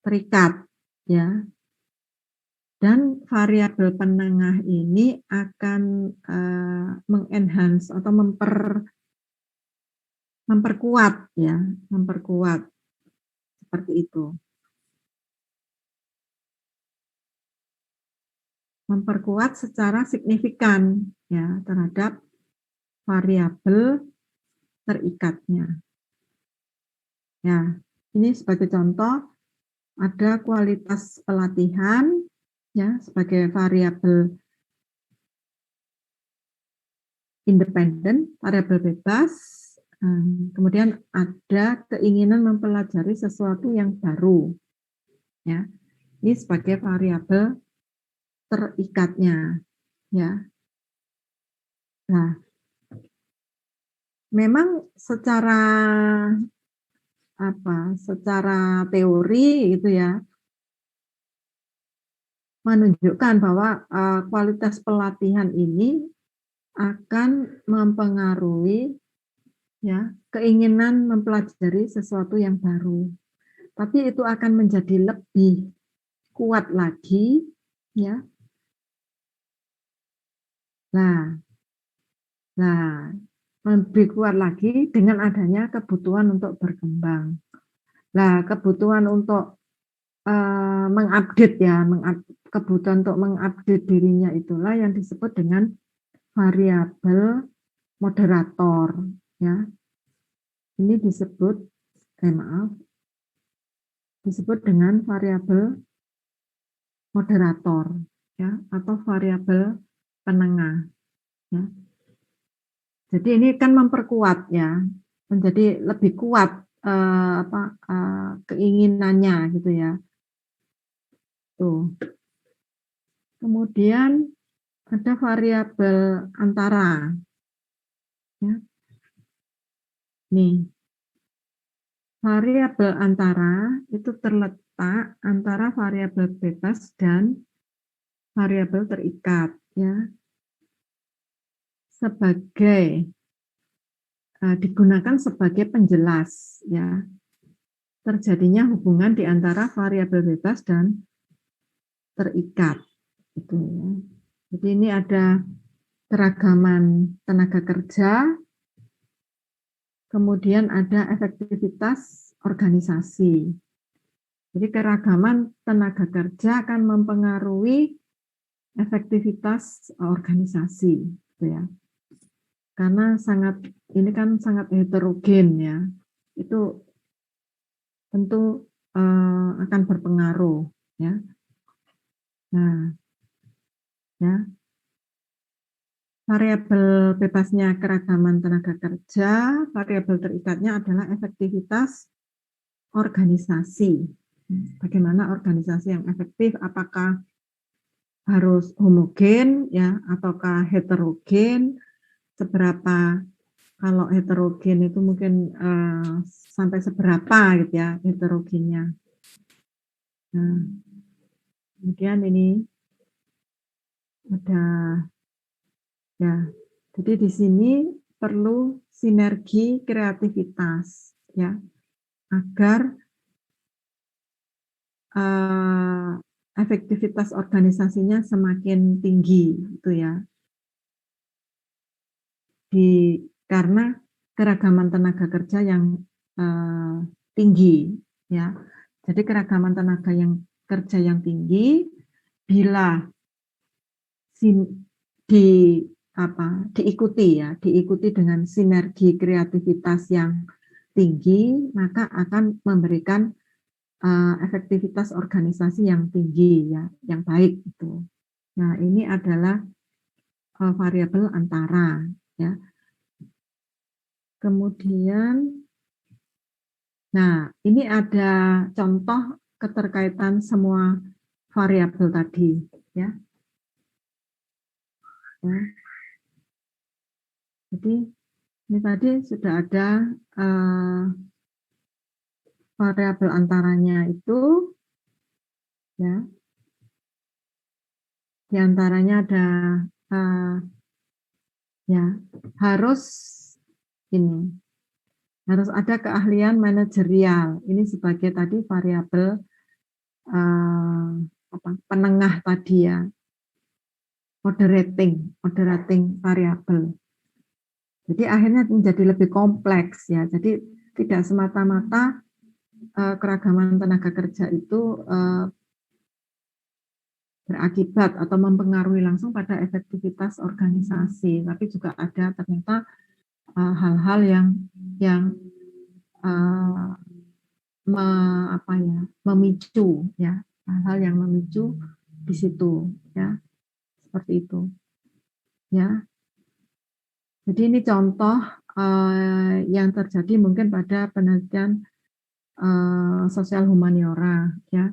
terikat ya. Dan variabel penengah ini akan mengenhance atau memperkuat ya, memperkuat seperti itu. Memperkuat secara signifikan ya terhadap variabel terikatnya. Ya, ini sebagai contoh ada kualitas pelatihan ya sebagai variabel independen, variabel bebas. Kemudian ada keinginan mempelajari sesuatu yang baru. Ya. Ini sebagai variabel terikatnya. Ya. Nah, memang secara teori itu ya menunjukkan bahwa kualitas pelatihan ini akan mempengaruhi ya keinginan mempelajari sesuatu yang baru. Tapi itu akan menjadi lebih kuat lagi ya. Nah, lebih kuat lagi dengan adanya kebutuhan untuk berkembang. Nah, kebutuhan untuk mengupdate ya, kebutuhan untuk mengupdate dirinya itulah yang disebut dengan variabel moderator ya. ini disebut disebut dengan variabel moderator ya, atau variabel penengah ya. Jadi ini kan memperkuat ya, menjadi lebih kuat keinginannya gitu ya. Tuh. Kemudian ada variabel antara. Ya. Nih. Variabel antara itu terletak antara variabel bebas dan variabel terikat ya. Sebagai digunakan sebagai penjelas ya terjadinya hubungan di antara variabel bebas dan terikat itu ya. Jadi ini ada keragaman tenaga kerja, kemudian ada efektivitas organisasi. Jadi keragaman tenaga kerja akan mempengaruhi efektivitas organisasi gitu ya. Karena ini kan sangat heterogen ya. Itu tentu akan berpengaruh ya. Nah, ya. Variabel bebasnya keragaman tenaga kerja, variabel terikatnya adalah efektivitas organisasi. Bagaimana organisasi yang efektif, apakah harus homogen ya ataukah heterogen, seberapa, kalau heterogen itu mungkin sampai seberapa gitu ya heterogennya. Nah, kemudian ini ada ya, jadi di sini perlu sinergi kreativitas ya agar efektivitas organisasinya semakin tinggi gitu ya. Karena keragaman tenaga kerja yang tinggi ya. Jadi keragaman tenaga kerja yang tinggi bila diikuti dengan sinergi kreativitas yang tinggi, maka akan memberikan efektivitas organisasi yang tinggi ya, yang baik itu. Nah, ini adalah variabel antara ya. Kemudian nah, ini ada contoh keterkaitan semua variabel tadi ya. Ya. Jadi ini tadi sudah ada variabel antaranya itu ya. Di antaranya ada ya harus ada keahlian manajerial. Ini sebagai tadi variabel penengah tadi ya. Moderating variabel. Jadi akhirnya menjadi lebih kompleks ya. Jadi tidak semata-mata keragaman tenaga kerja itu berakibat atau mempengaruhi langsung pada efektivitas organisasi, tapi juga ada ternyata hal-hal yang memicu ya, hal-hal yang memicu di situ ya, seperti itu ya. Jadi ini contoh yang terjadi mungkin pada penelitian sosial humaniora ya.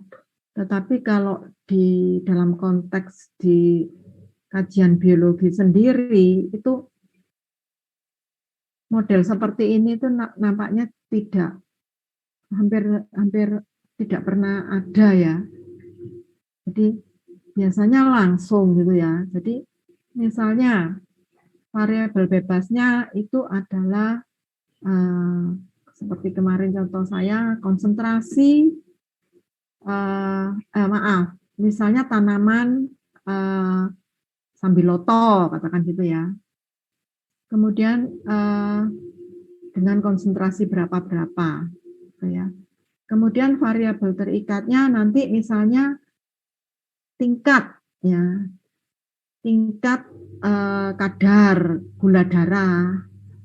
Tetapi kalau di dalam konteks di kajian biologi sendiri itu model seperti ini itu nampaknya hampir tidak pernah ada ya. Jadi biasanya langsung gitu ya. Jadi misalnya variabel bebasnya itu adalah seperti kemarin contoh saya konsentrasi misalnya tanaman sambiloto katakan gitu ya. Kemudian dengan konsentrasi berapa gitu ya. Kemudian variabel terikatnya nanti misalnya tingkat kadar gula darah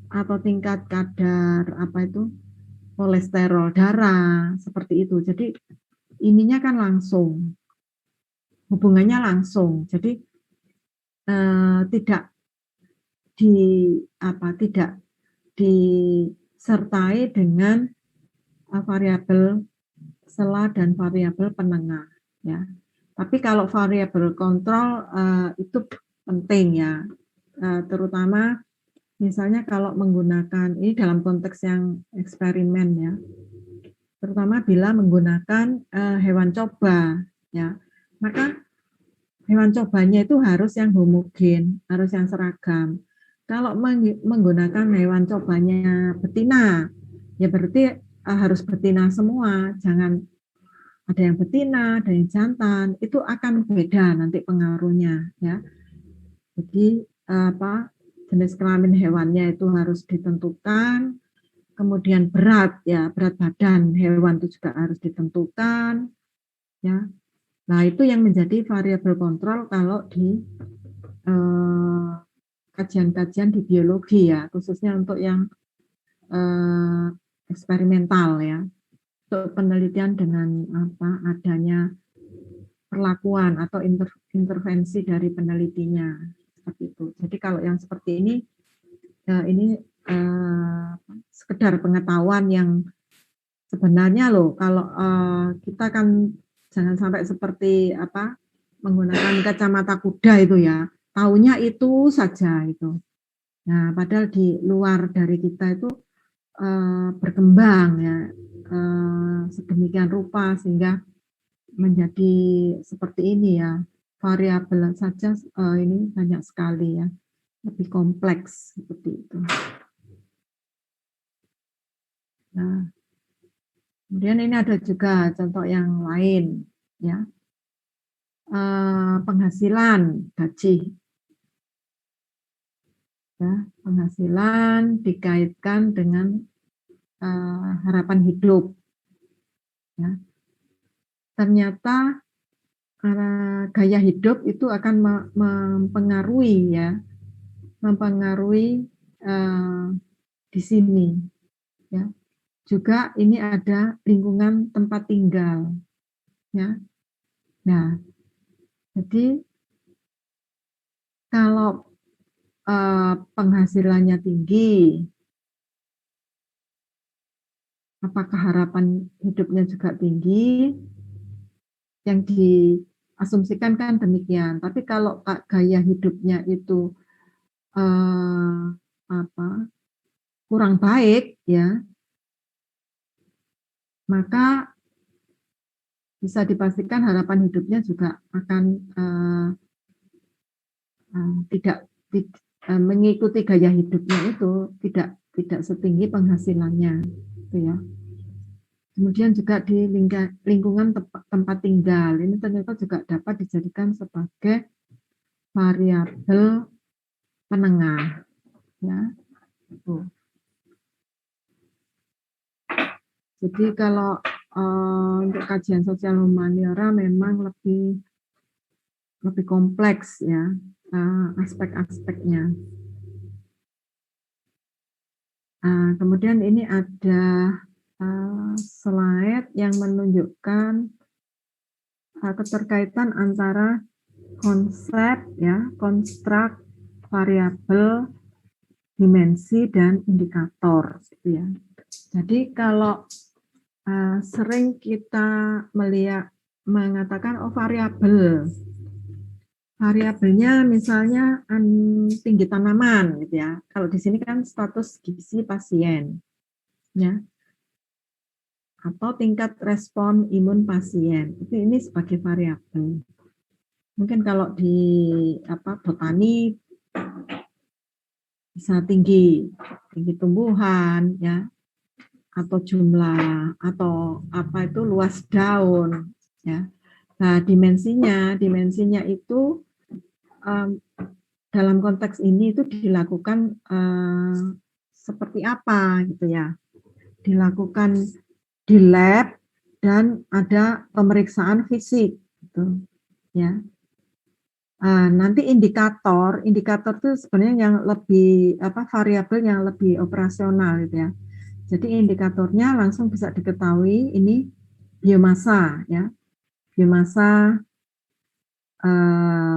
atau tingkat kadar apa itu kolesterol darah seperti itu. Jadi ininya kan langsung, hubungannya langsung. Jadi tidak tidak disertai dengan variabel sela dan variabel penengah ya. Tapi kalau variabel kontrol itu penting ya, terutama misalnya kalau menggunakan ini dalam konteks yang eksperimen ya, terutama bila menggunakan hewan coba ya, maka hewan cobanya itu harus yang homogen, harus yang seragam. Kalau menggunakan hewan cobanya betina, ya berarti harus betina semua, jangan ada yang betina, ada yang jantan, itu akan beda nanti pengaruhnya ya. Jadi jenis kelamin hewannya itu harus ditentukan, kemudian berat ya, berat badan hewan itu juga harus ditentukan ya. Nah, itu yang menjadi variabel kontrol kalau di kajian-kajian di biologi ya, khususnya untuk yang eksperimental ya, untuk penelitian dengan adanya perlakuan atau intervensi dari penelitinya seperti itu. Jadi kalau yang seperti ini sekedar pengetahuan yang sebenarnya loh, kalau kita kan jangan sampai seperti menggunakan kacamata kuda itu ya, taunya itu saja itu. Nah, padahal di luar dari kita itu berkembang ya sedemikian rupa sehingga menjadi seperti ini ya, variabel saja ini banyak sekali ya, lebih kompleks seperti itu. Nah, kemudian ini ada juga contoh yang lain ya, penghasilan gaji ya, penghasilan dikaitkan dengan harapan hidup ya. Ternyata gaya hidup itu akan mempengaruhi ya, di sini ya. Juga ini ada lingkungan tempat tinggal ya. Nah, jadi kalau penghasilannya tinggi, apakah harapan hidupnya juga tinggi? Yang diasumsikan kan demikian. Tapi kalau gaya hidupnya itu kurang baik ya, maka bisa dipastikan harapan hidupnya juga akan tidak mengikuti gaya hidupnya itu, tidak setinggi penghasilannya gitu ya. Kemudian juga di lingkungan tempat tinggal, ini ternyata juga dapat dijadikan sebagai variabel penengah ya. Jadi kalau untuk kajian sosial humaniora memang lebih kompleks ya aspek-aspeknya. Kemudian ini ada slide yang menunjukkan keterkaitan antara konsep ya, konstruk, variabel, dimensi dan indikator gitu ya. Jadi kalau sering kita mengatakan variabelnya misalnya tinggi tanaman gitu ya. Kalau di sini kan status gizi pasien ya, atau tingkat respon imun pasien, itu ini sebagai variabel. Mungkin kalau di botani bisa tinggi tumbuhan ya, atau jumlah atau luas daun ya. Nah, dimensinya itu dalam konteks ini itu dilakukan seperti apa gitu ya. Dilakukan di lab dan ada pemeriksaan fisik gitu ya. Nanti indikator itu sebenarnya yang lebih variabel yang lebih operasional gitu ya. Jadi indikatornya langsung bisa diketahui ini biomasa ya, biomasa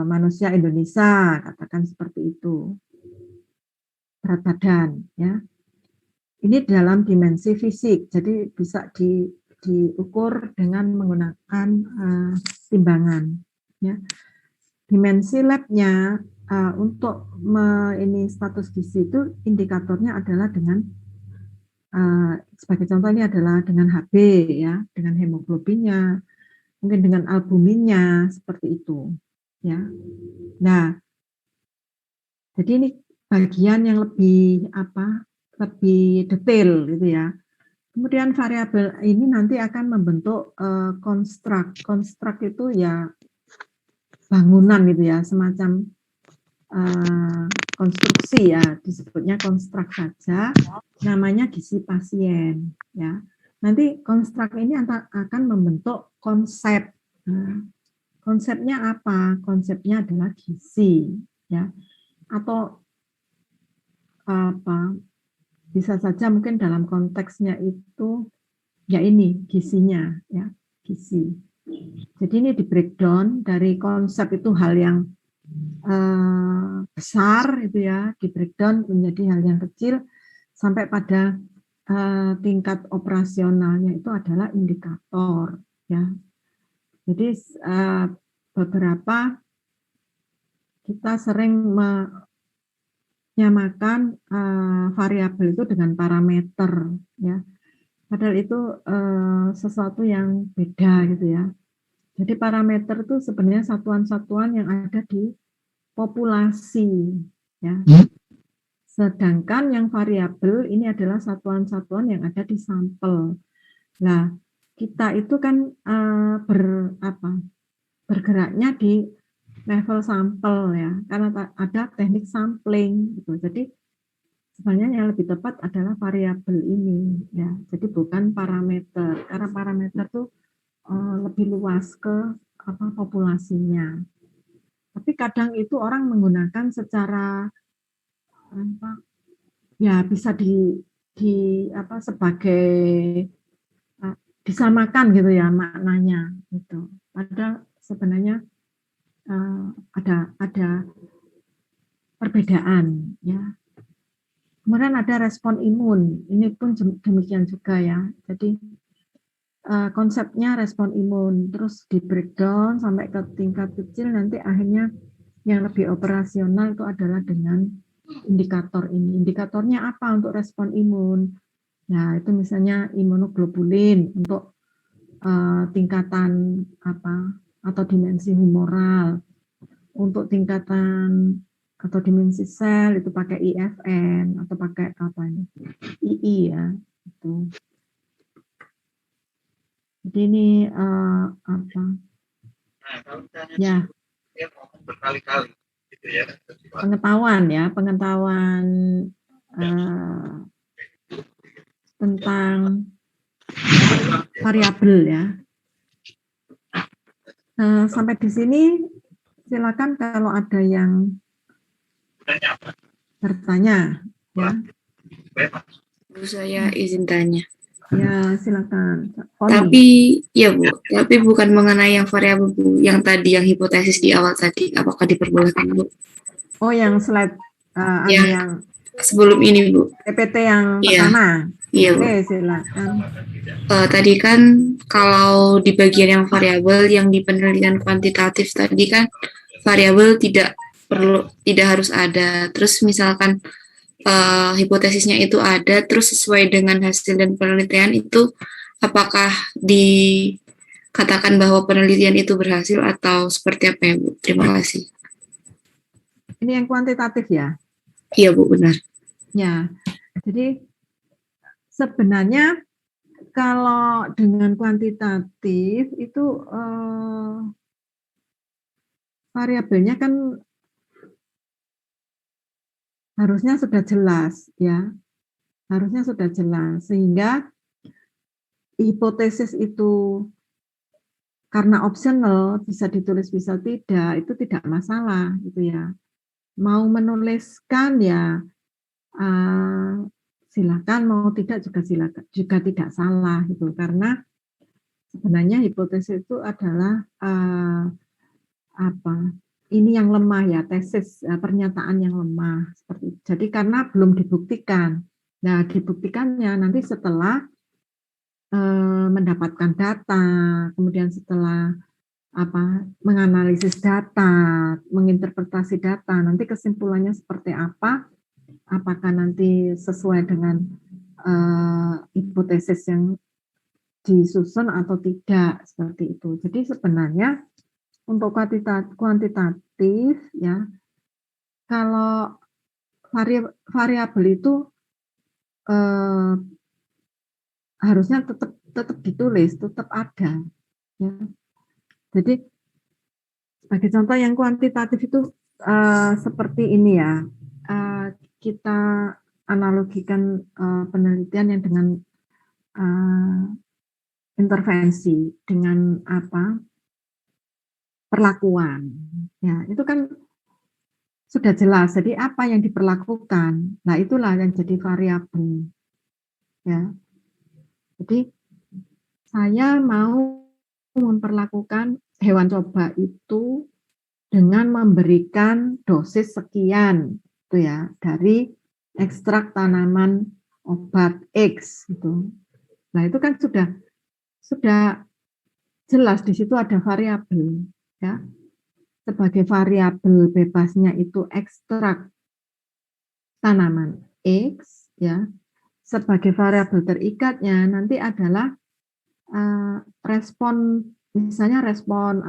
manusia Indonesia, katakan seperti itu, berat badan ya. Ini dalam dimensi fisik, jadi bisa diukur dengan menggunakan timbangan ya. Dimensi labnya untuk ini status gizi itu indikatornya adalah dengan sebagai contoh ini adalah dengan HB ya, dengan hemoglobinnya, mungkin dengan albuminnya seperti itu ya. Nah, jadi ini bagian yang lebih lebih detail gitu ya. Kemudian variabel ini nanti akan membentuk konstruk. Konstruk itu ya bangunan gitu ya, semacam konstruksi ya, disebutnya konstruk saja, namanya gizi pasien ya. Nanti konstruk ini akan membentuk konsep. Konsepnya apa? Konsepnya adalah gizi ya, atau bisa saja mungkin dalam konteksnya itu ya ini gizinya ya, gizi. Jadi ini di breakdown dari konsep itu hal yang besar itu ya, di breakdown menjadi hal yang kecil sampai pada tingkat operasionalnya itu adalah indikator ya. Jadi beberapa kita sering menyamakan variabel itu dengan parameter ya. Padahal itu sesuatu yang beda gitu ya. Jadi parameter itu sebenarnya satuan-satuan yang ada di populasi ya. Sedangkan yang variabel ini adalah satuan-satuan yang ada di sampel. Nah, kita itu kan bergeraknya di level sampel ya, karena ada teknik sampling gitu. Jadi sebenarnya yang lebih tepat adalah variabel ini ya. Jadi bukan parameter, karena parameter tuh lebih luas ke populasinya. Tapi kadang itu orang menggunakan secara ya bisa sebagai disamakan gitu ya maknanya itu. Padahal sebenarnya ada perbedaan ya. Kemudian ada respon imun, ini pun demikian juga ya. Jadi konsepnya respon imun, terus di breakdown sampai ke tingkat kecil, nanti akhirnya yang lebih operasional itu adalah dengan indikator ini. Indikatornya apa untuk respon imun? Nah, itu misalnya imunoglobulin untuk tingkatan atau dimensi humoral. Untuk tingkatan atau dimensi sel itu pakai IFN atau pakai II ya. Itu. Jadi ini ya berkali-kali gitu ya. pengetahuan tentang variabel ya. Sampai di sini silakan kalau ada yang bertanya ya. Bu, saya izin tanya. Ya, silakan. Tapi bukan mengenai yang variabel, Bu. Yang tadi yang hipotesis di awal tadi, apakah diperbolehkan, Bu? Oh, yang slide ya, yang sebelum ini, Bu. PPT yang pertama. Iya, Bu. Oke, silakan. Tadi kan kalau di bagian yang variabel, yang di penelitian kuantitatif tadi kan variabel tidak harus ada. Terus misalkan hipotesisnya itu ada, terus sesuai dengan hasil dan penelitian itu, apakah dikatakan bahwa penelitian itu berhasil atau seperti apa ya, Bu? Terima kasih. Ini yang kuantitatif ya? Iya, Bu, benar. Ya, jadi sebenarnya kalau dengan kuantitatif itu variabelnya kan harusnya sudah jelas ya, harusnya sudah jelas sehingga hipotesis itu karena optional bisa ditulis bisa tidak, itu tidak masalah gitu ya. Mau menuliskan ya silakan, mau tidak juga silakan, juga tidak salah gitu, karena sebenarnya hipotesis itu adalah ini yang lemah ya, tesis pernyataan yang lemah seperti itu. Jadi karena belum dibuktikan. Nah, dibuktikannya nanti setelah mendapatkan data, kemudian setelah menganalisis data, menginterpretasi data, nanti kesimpulannya seperti apa? Apakah nanti sesuai dengan hipotesis yang disusun atau tidak, seperti itu. Jadi sebenarnya untuk kuantitatif ya, kalau variabel itu harusnya tetap ditulis, tetap ada ya. Jadi sebagai contoh yang kuantitatif itu seperti ini ya, kita analogikan penelitian yang dengan intervensi dengan perlakuan ya, itu kan sudah jelas. Jadi apa yang diperlakukan, nah itulah yang jadi variabel ya. Jadi saya mau memperlakukan hewan coba itu dengan memberikan dosis sekian itu ya, dari ekstrak tanaman obat X itu. Nah, itu kan sudah jelas di situ ada variabel ya. Sebagai variabel bebasnya itu ekstrak tanaman X ya. Sebagai variabel terikatnya nanti adalah respon, misalnya respon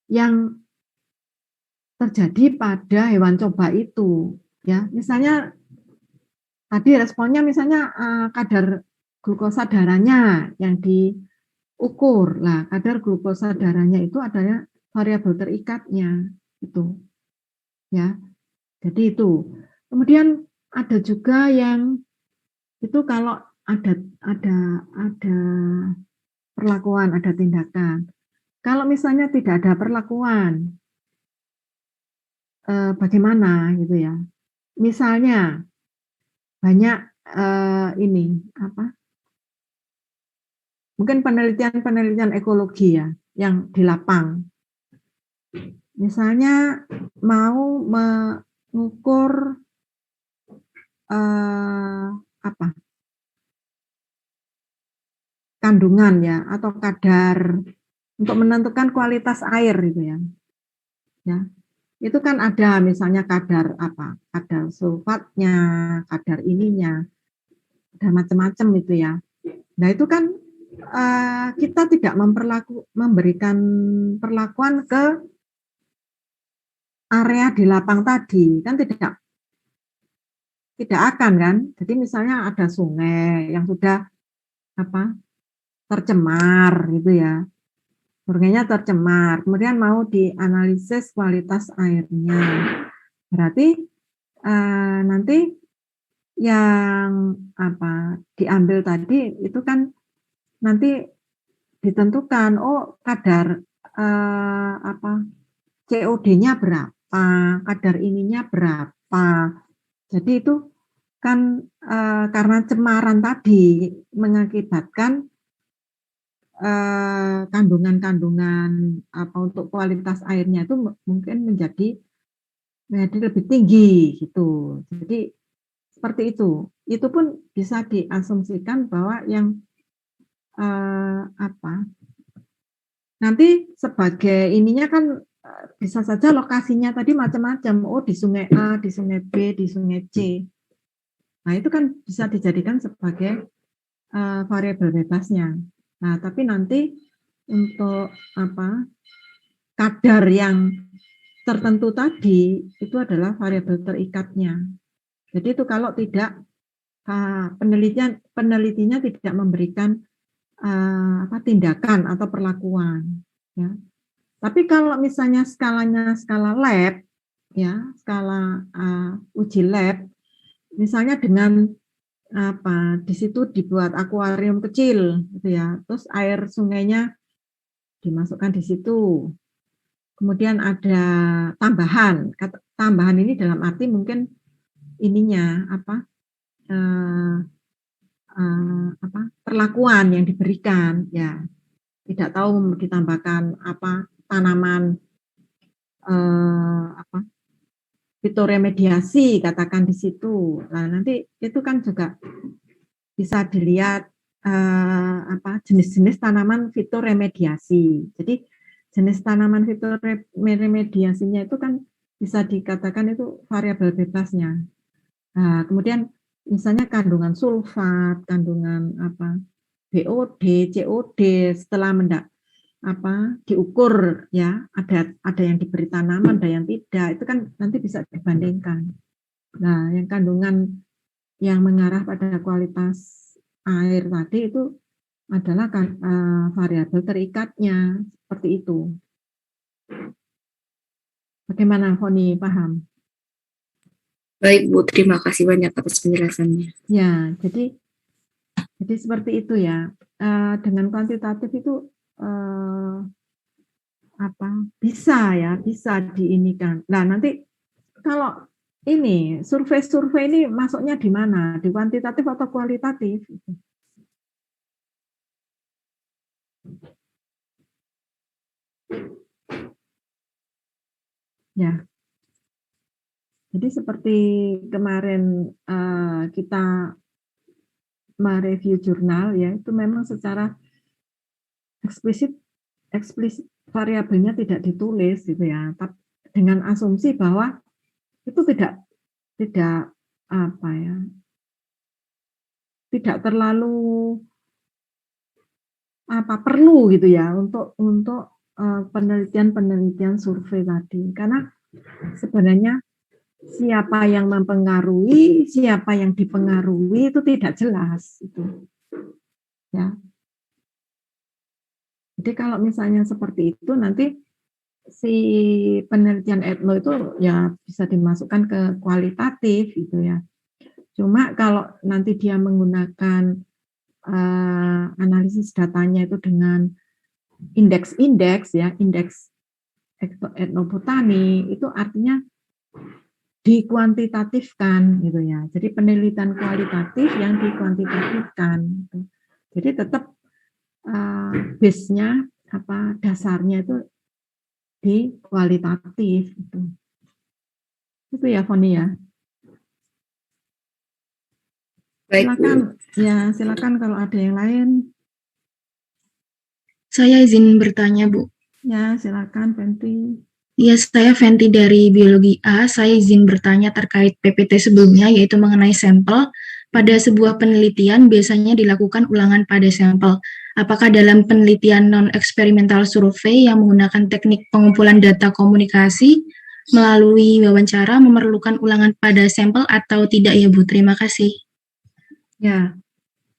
yang terjadi pada hewan coba itu ya. Misalnya tadi responnya misalnya kadar glukosa darahnya yang diukur. Lah, kadar glukosa darahnya itu adalah variabel terikatnya itu. Ya. Jadi itu. Kemudian ada juga yang itu kalau ada perlakuan, ada tindakan. Kalau misalnya tidak ada perlakuan, bagaimana gitu ya? Misalnya banyak mungkin penelitian ekologi ya yang di lapang. Misalnya mau mengukur kandungan ya atau kadar untuk menentukan kualitas air gitu ya. Ya. Itu kan ada misalnya kadar kadar sulfatnya, kadar ininya, ada macam-macam itu ya. Nah itu kan kita tidak memberikan perlakuan ke area di lapang tadi, kan tidak akan kan. Jadi misalnya ada sungai yang sudah tercemar gitu ya, sungainya tercemar, kemudian mau dianalisis kualitas airnya, berarti nanti yang diambil tadi itu kan nanti ditentukan kadar COD-nya berapa, kadar ininya berapa. Jadi itu kan karena cemaran tadi mengakibatkan kandungan-kandungan untuk kualitas airnya itu mungkin menjadi lebih tinggi gitu. Jadi seperti itu. Itu pun bisa diasumsikan bahwa yang nanti sebagai ininya kan bisa saja lokasinya tadi macam-macam. Di sungai A, di sungai B, di sungai C. Nah, itu kan bisa dijadikan sebagai variabel bebasnya. Nah, tapi nanti untuk kadar yang tertentu tadi itu adalah variabel terikatnya. Jadi itu kalau tidak penelitinya tidak memberikan tindakan atau perlakuan ya. Tapi kalau misalnya skalanya skala lab ya, skala uji lab, misalnya dengan di situ dibuat akuarium kecil gitu ya, terus air sungainya dimasukkan di situ. Kemudian ada tambahan. Tambahan ini dalam arti mungkin ininya perlakuan yang diberikan, ya. Tidak tahu ditambahkan tanaman fitoremediasi, katakan di situ. Nah, nanti itu kan juga bisa dilihat jenis-jenis tanaman fitoremediasi. Jadi jenis tanaman fitoremediasinya itu kan bisa dikatakan itu variabel bebasnya. Nah, kemudian misalnya kandungan sulfat, kandungan BOD, COD setelah diukur, ya, ada yang diberi tanaman, ada yang tidak, itu kan nanti bisa dibandingkan. Nah, yang kandungan yang mengarah pada kualitas air tadi itu adalah variabel terikatnya, seperti itu. Bagaimana, Foni, paham? Baik, Bu. Terima kasih banyak atas penjelasannya. Ya, jadi seperti itu ya. Dengan kuantitatif itu bisa diinikan. Nah, nanti kalau ini survei ini masuknya di mana? Di kuantitatif atau kualitatif? Ya. Jadi seperti kemarin kita mereview jurnal, ya, itu memang secara eksplisit variabelnya tidak ditulis gitu ya, tapi dengan asumsi bahwa itu tidak terlalu perlu gitu ya untuk penelitian survei tadi, karena sebenarnya siapa yang mempengaruhi, siapa yang dipengaruhi itu tidak jelas itu, ya. Jadi kalau misalnya seperti itu, nanti si penelitian etno itu ya bisa dimasukkan ke kualitatif gitu ya. Cuma kalau nanti dia menggunakan analisis datanya itu dengan indeks ya, indeks etnobotani, itu artinya dikuantitatifkan gitu ya. Jadi penelitian kualitatif yang dikuantitatifkan. Gitu. Jadi tetap base-nya dasarnya itu di kualitatif itu. Itu ya, Foni ya. Baik, silakan kalau ada yang lain. Saya izin bertanya, Bu. Ya, silakan, Fenti. Ya, saya Fenti dari Biologi A. Saya izin bertanya terkait PPT sebelumnya, yaitu mengenai sampel. Pada sebuah penelitian biasanya dilakukan ulangan pada sampel. Apakah dalam penelitian non-eksperimental survei yang menggunakan teknik pengumpulan data komunikasi melalui wawancara memerlukan ulangan pada sampel atau tidak ya, Bu? Terima kasih. Ya,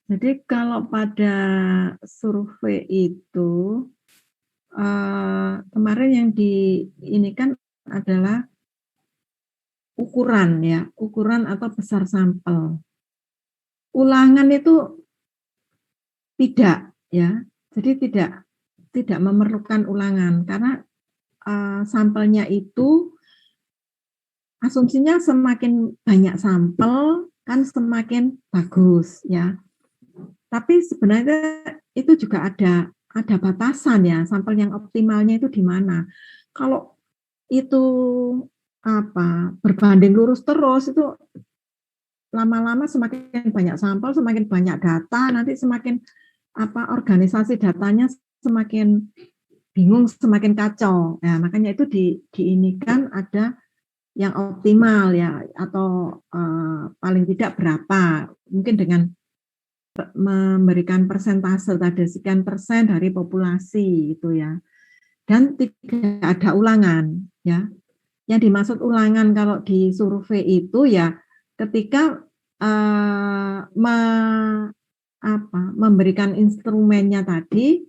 jadi kalau pada survei itu kemarin yang diinikan adalah ukuran atau besar sampel. Ulangan itu tidak ya, jadi tidak memerlukan ulangan karena sampelnya itu asumsinya semakin banyak sampel kan semakin bagus ya. Tapi sebenarnya itu juga ada batasan ya, sampel yang optimalnya itu di mana. Kalau itu berbanding lurus terus itu lama-lama semakin banyak sampel, semakin banyak data, nanti semakin organisasi datanya semakin bingung, semakin kacau. Ya, makanya itu diinikan ada yang optimal ya, atau paling tidak berapa, mungkin dengan memberikan persentase tadi sekian persen dari populasi itu ya, dan tidak ada ulangan ya. Yang dimaksud ulangan kalau di survei itu ya ketika memberikan instrumennya tadi,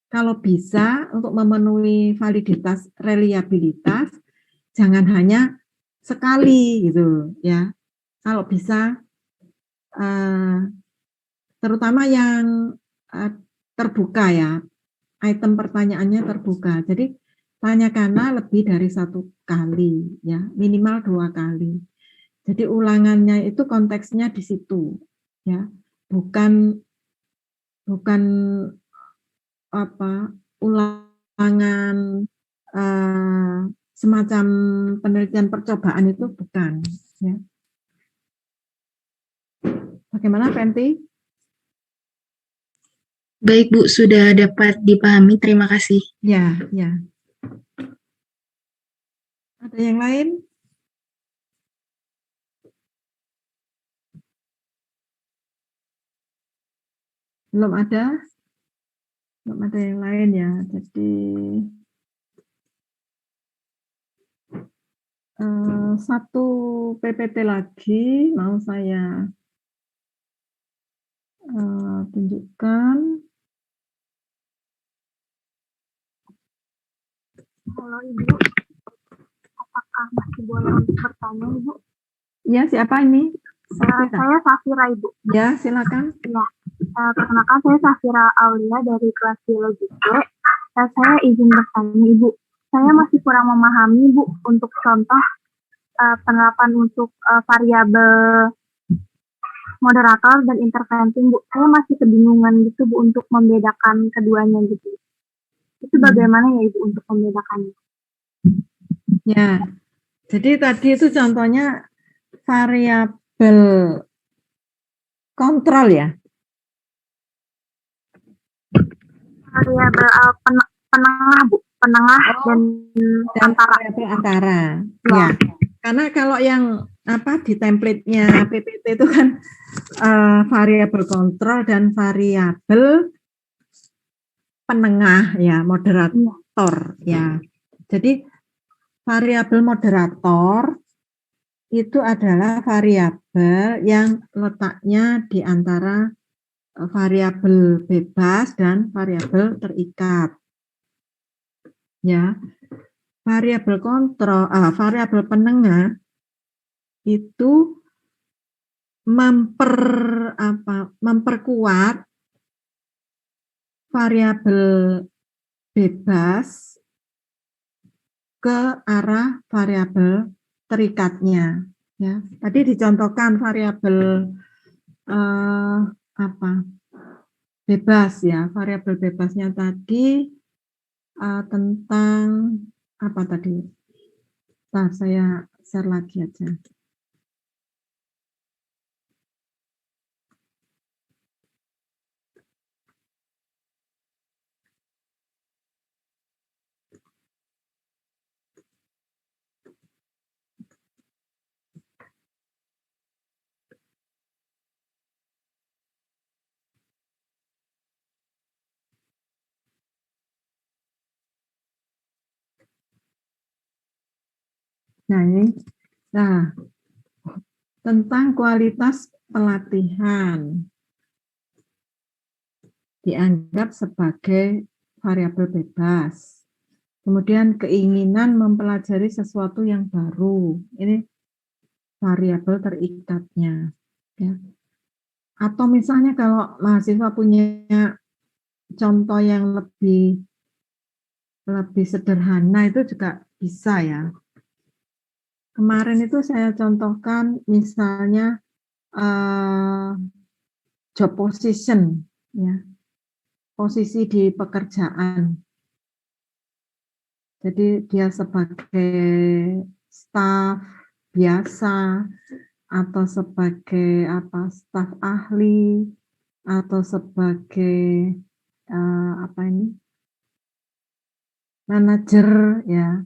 kalau bisa untuk memenuhi validitas reliabilitas jangan hanya sekali gitu ya. Kalau bisa terutama yang terbuka ya, item pertanyaannya terbuka. Jadi tanyakanlah lebih dari 1 kali, ya, minimal 2 kali. Jadi ulangannya itu konteksnya di situ, ya, bukan apa, ulangan semacam penelitian percobaan itu bukan, ya. Bagaimana, Fenty? Baik Bu, sudah dapat dipahami. Terima kasih. Ya, ya. Ada yang lain? Belum ada? Belum ada yang lain ya. Jadi satu PPT lagi mau saya tunjukkan. Halo Ibu, apakah masih boleh untuk bertanya Ibu? Ya, siapa ini? Saya Safira Ibu. Ya, silakan. Ya, perkenalkan saya Safira Aulia dari kelas biologi C. Saya izin bertanya Ibu. Saya masih kurang memahami Bu untuk contoh penerapan untuk variabel moderator dan interventing Bu. Saya masih kebingungan gitu Bu untuk membedakan keduanya gitu. Itu bagaimana ya Ibu untuk membedakannya? Ya, jadi tadi itu contohnya variabel kontrol ya. Variabel penengah Bu, penengah dan antara. Variabel antara. Ya. Karena kalau yang di template-nya PPT itu kan variabel kontrol dan variabel penengah ya, moderator ya. Jadi variabel moderator itu adalah variabel yang letaknya di antara variabel bebas dan variabel terikat. Ya. Variabel kontrol, variabel penengah itu memperkuat variabel bebas ke arah variabel terikatnya. Ya, tadi dicontohkan variabel bebas ya, variabel bebasnya tadi tentang apa tadi? Nah, saya share lagi aja. Nah, ini tentang kualitas pelatihan dianggap sebagai variabel bebas. Kemudian keinginan mempelajari sesuatu yang baru. Ini variabel terikatnya. Ya. Atau misalnya kalau mahasiswa punya contoh yang lebih sederhana itu juga bisa ya. Kemarin itu saya contohkan misalnya job position, ya, posisi di pekerjaan. Jadi dia sebagai staf biasa atau sebagai staf ahli atau sebagai manajer ya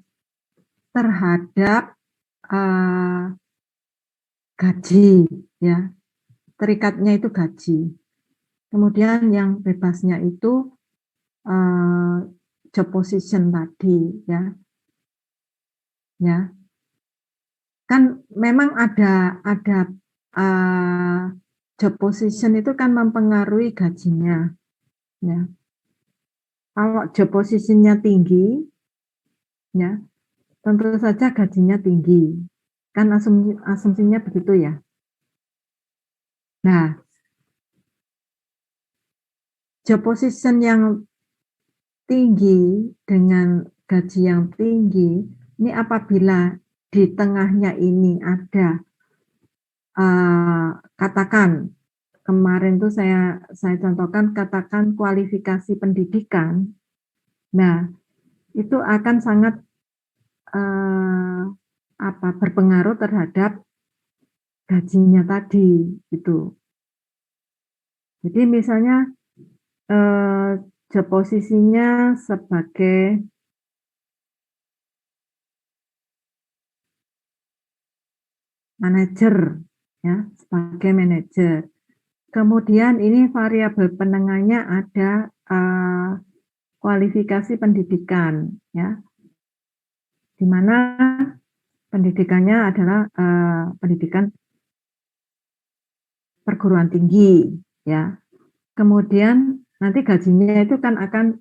terhadap gaji ya, terikatnya itu gaji. Kemudian yang bebasnya itu job position tadi ya. Ya. Kan memang ada job position itu kan mempengaruhi gajinya. Ya. Kalau job position-nya tinggi ya, tentu saja gajinya tinggi. Kan asumsinya begitu ya. Nah, job position yang tinggi dengan gaji yang tinggi, ini apabila di tengahnya ini ada katakan kemarin tuh saya contohkan katakan kualifikasi pendidikan. Nah, itu akan sangat berpengaruh terhadap gajinya tadi gitu. Jadi misalnya job posisinya sebagai manajer ya, sebagai manajer. Kemudian ini variabel penengahnya ada kualifikasi pendidikan ya. Di mana pendidikannya adalah pendidikan perguruan tinggi ya. Kemudian nanti gajinya itu kan akan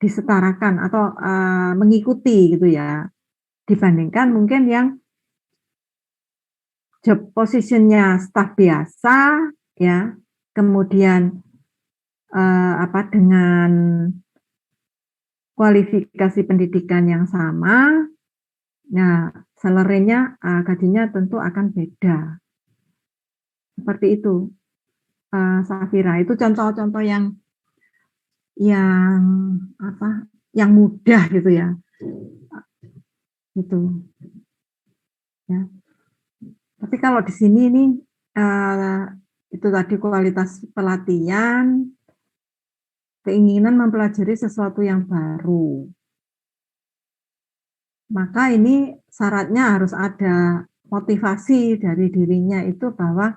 disetarakan atau mengikuti gitu ya, dibandingkan mungkin yang job positionnya staf biasa ya, kemudian dengan kualifikasi pendidikan yang sama, nah salary-nya gajinya tentu akan beda. Seperti itu, Safira. Itu contoh-contoh yang mudah gitu ya. Gitu. Ya. Tapi kalau di sini nih itu tadi kualitas pelatihan, keinginan mempelajari sesuatu yang baru. Maka ini syaratnya harus ada motivasi dari dirinya itu bahwa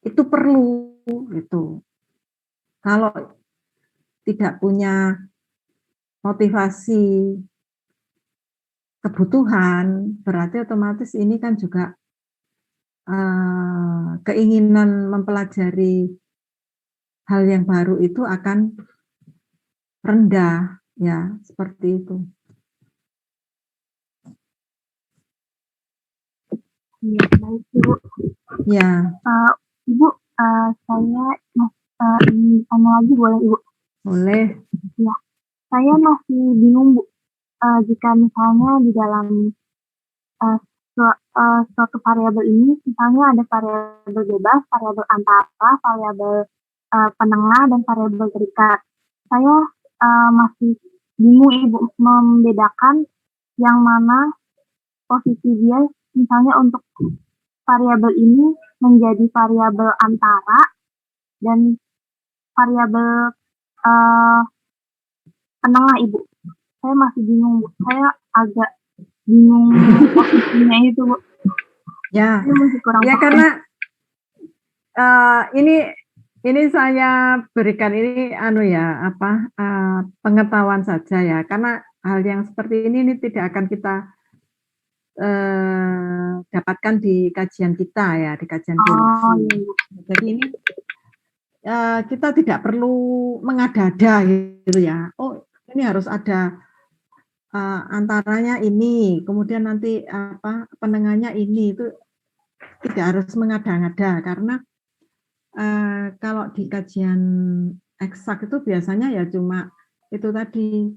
itu perlu gitu. Kalau tidak punya motivasi kebutuhan, berarti otomatis ini kan juga keinginan mempelajari hal yang baru itu akan rendah, ya seperti itu. Iya, baik Ibu. Ya. Ibu, saya ingin tanya lagi boleh Ibu? Boleh. Ya, saya masih bingung Bu. Jika misalnya di dalam suatu variabel ini, misalnya ada variabel bebas, variabel antara, variabel penengah, dan variabel terikat. Saya masih bingung Ibu membedakan yang mana posisi dia, misalnya untuk variabel ini menjadi variabel antara dan variabel penengah Ibu. Saya masih bingung Bu. Saya agak bingung posisinya itu Bu. Ya, ya karena ini saya berikan ini pengetahuan saja ya, karena hal yang seperti ini tidak akan kita dapatkan di kajian kita ya, di kajian biologi. Jadi ini kita tidak perlu mengada-ada gitu ya. Oh, ini harus ada antaranya ini, kemudian nanti penengahnya ini, itu tidak harus mengada-ngada karena kalau di kajian eksak itu biasanya ya cuma itu tadi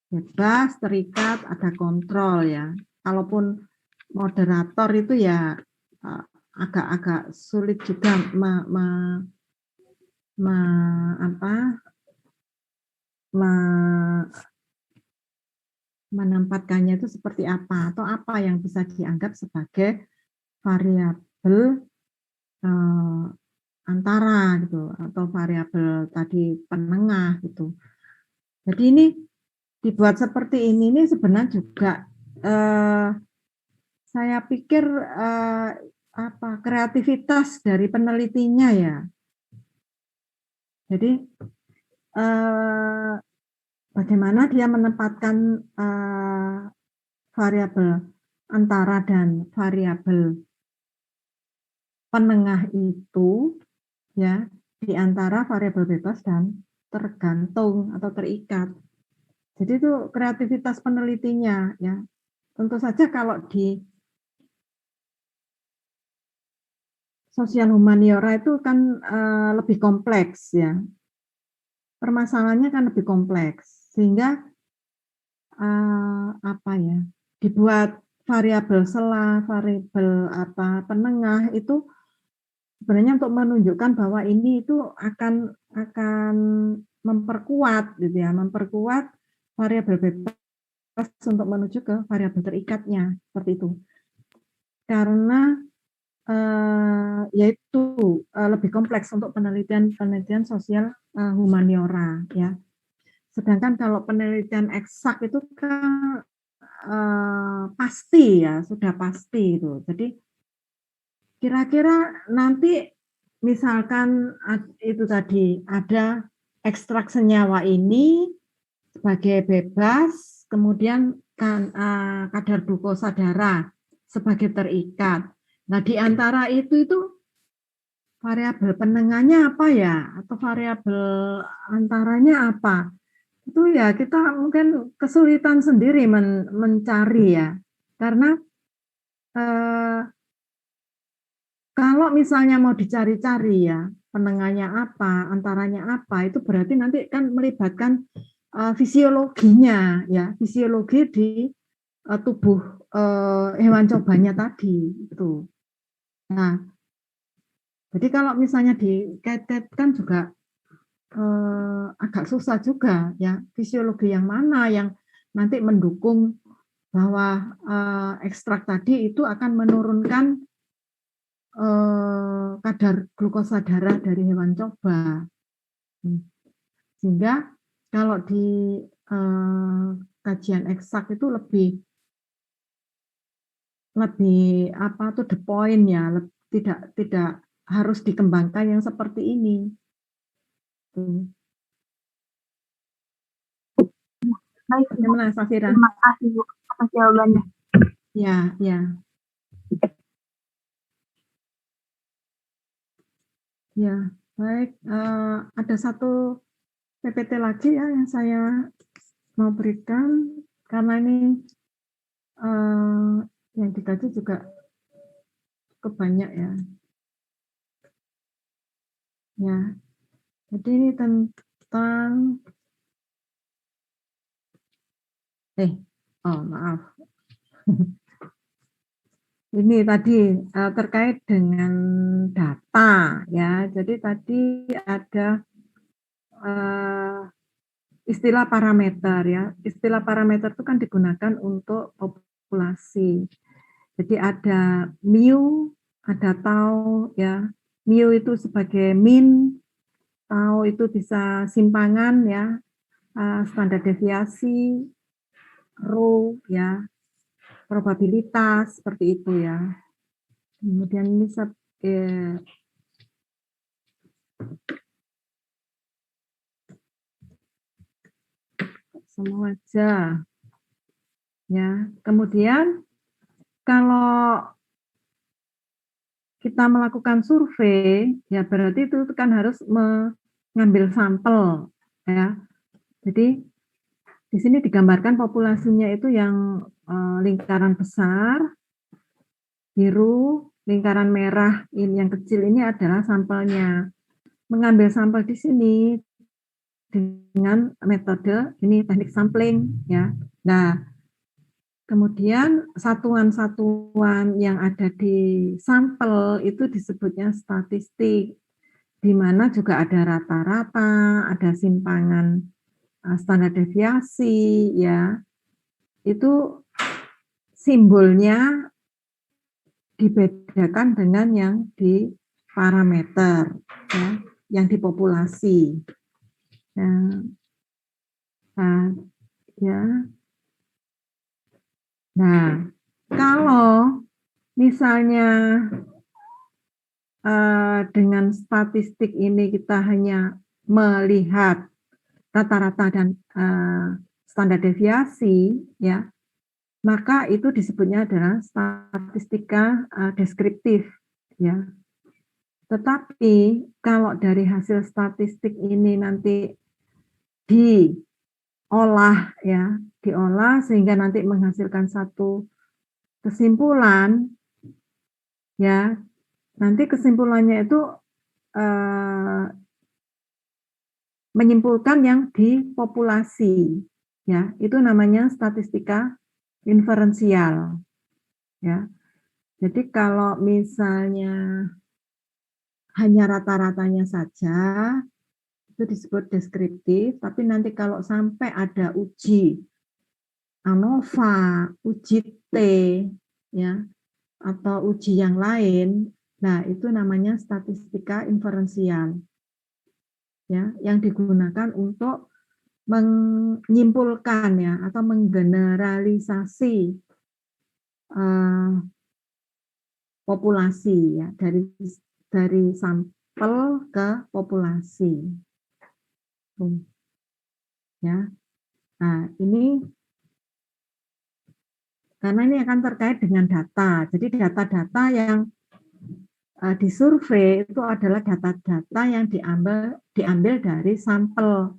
bebas, terikat, ada kontrol ya. Kalaupun moderator itu ya agak-agak sulit juga menempatkannya itu seperti apa atau apa yang bisa dianggap sebagai variabel antara gitu atau variabel tadi penengah gitu. Jadi ini dibuat seperti ini sebenarnya juga saya pikir kreativitas dari penelitinya ya. Jadi bagaimana dia menempatkan variabel antara dan variabel penengah itu ya di antara variabel bebas dan tergantung atau terikat. Jadi itu kreativitas penelitinya ya. Tentu saja kalau di sosial humaniora itu kan lebih kompleks ya. Permasalahannya kan lebih kompleks sehingga apa ya, dibuat variabel sela, variabel penengah itu sebenarnya untuk menunjukkan bahwa ini itu akan memperkuat gitu ya, memperkuat variabel bebas untuk menuju ke variabel terikatnya seperti itu. Karena yaitu lebih kompleks untuk penelitian sosial humaniora ya. Sedangkan kalau penelitian eksak itu kan pasti ya, sudah pasti itu. Jadi kira-kira nanti misalkan itu tadi ada ekstrak senyawa ini sebagai bebas, kemudian kan kadar glukosa darah sebagai terikat. Nah, di antara itu variabel penengahnya apa ya? Atau variabel antaranya apa? Itu ya kita mungkin kesulitan sendiri mencari ya. Karena kalau misalnya mau dicari-cari ya, penengahnya apa, antaranya apa, itu berarti nanti kan melibatkan fisiologinya ya, fisiologi di tubuh hewan cobanya tadi itu. Nah, jadi kalau misalnya dikaitkan juga agak susah juga ya, fisiologi yang mana yang nanti mendukung bahwa ekstrak tadi itu akan menurunkan kadar glukosa darah dari hewan coba. Sehingga kalau di kajian eksak itu lebih apa tuh the point ya, tidak harus dikembangkan yang seperti ini. Baik, Bagaimana Safira? terima kasih Bu atas jawabannya. Ya, ya. Ya, baik. Ada satu PPT lagi ya yang saya mau berikan karena ini yang dikaji juga cukup banyak ya. Ya, jadi ini tentang maaf. Ini tadi terkait dengan data ya. Jadi tadi ada istilah parameter ya. Istilah parameter itu kan digunakan untuk populasi. Jadi ada mu, ada tau ya. Mu itu sebagai mean, tau itu bisa simpangan ya, standar deviasi, rho ya, probabilitas seperti itu ya. Kemudian ini semua aja ya. Kemudian kalau kita melakukan survei ya berarti itu kan harus mengambil sampel ya. Jadi di sini digambarkan populasinya itu yang lingkaran besar biru, lingkaran merah ini yang kecil ini adalah sampelnya. Mengambil sampel di sini dengan metode ini teknik sampling ya. Nah, kemudian satuan-satuan yang ada di sampel itu disebutnya statistik, di mana juga ada rata-rata, ada simpangan standar deviasi ya. Itu simbolnya dibedakan dengan yang di parameter ya, yang di populasi. Nah, kalau misalnya dengan statistik ini kita hanya melihat rata-rata dan standar deviasi, ya, maka itu disebutnya adalah statistika deskriptif, ya. Tetapi kalau dari hasil statistik ini nanti diolah sehingga nanti menghasilkan satu kesimpulan ya, Nanti kesimpulannya itu menyimpulkan yang di populasi, ya, itu namanya statistika inferensial, ya. Jadi kalau misalnya hanya rata-ratanya saja, itu disebut deskriptif, tapi nanti kalau sampai ada uji ANOVA, uji T, ya, atau uji yang lain, nah itu namanya statistika inferensial, ya, yang digunakan untuk menyimpulkan ya atau menggeneralisasi populasi ya dari sampel ke populasi, ya. Nah ini karena ini akan terkait dengan data, jadi data-data yang disurvei itu adalah data-data yang diambil dari sampel,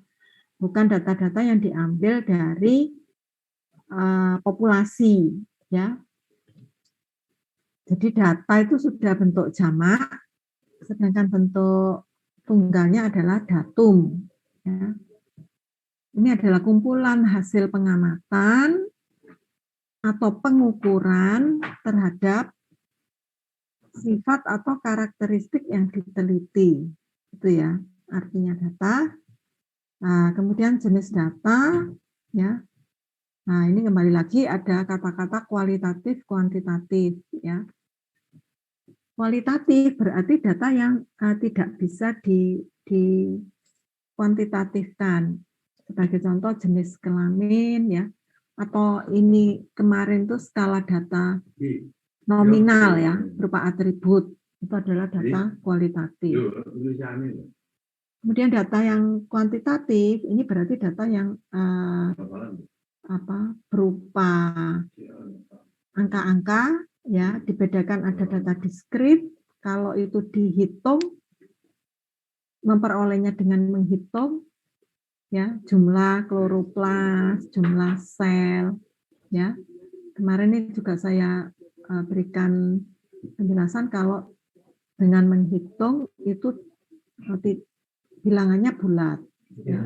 bukan data-data yang diambil dari populasi, ya. Jadi data itu sudah bentuk jamak, sedangkan bentuk tunggalnya adalah datum. Ya. Ini adalah kumpulan hasil pengamatan atau pengukuran terhadap sifat atau karakteristik yang diteliti. Itu ya, artinya data. Nah, kemudian jenis data, ya. Nah, ini kembali lagi ada kata-kata kualitatif, kuantitatif, ya. Kualitatif berarti data yang tidak bisa dikuantitatifkan. Sebagai contoh jenis kelamin, ya, atau ini kemarin tuh skala data nominal ya, berupa atribut, itu adalah data kualitatif. Kemudian data yang kuantitatif ini berarti data yang berupa angka-angka, ya, dibedakan ada data diskrit, kalau itu dihitung, memperolehnya dengan menghitung, ya, jumlah kloroplas, jumlah sel, ya. Kemarin ini juga saya berikan penjelasan kalau dengan menghitung itu bilangannya bulat. Ya.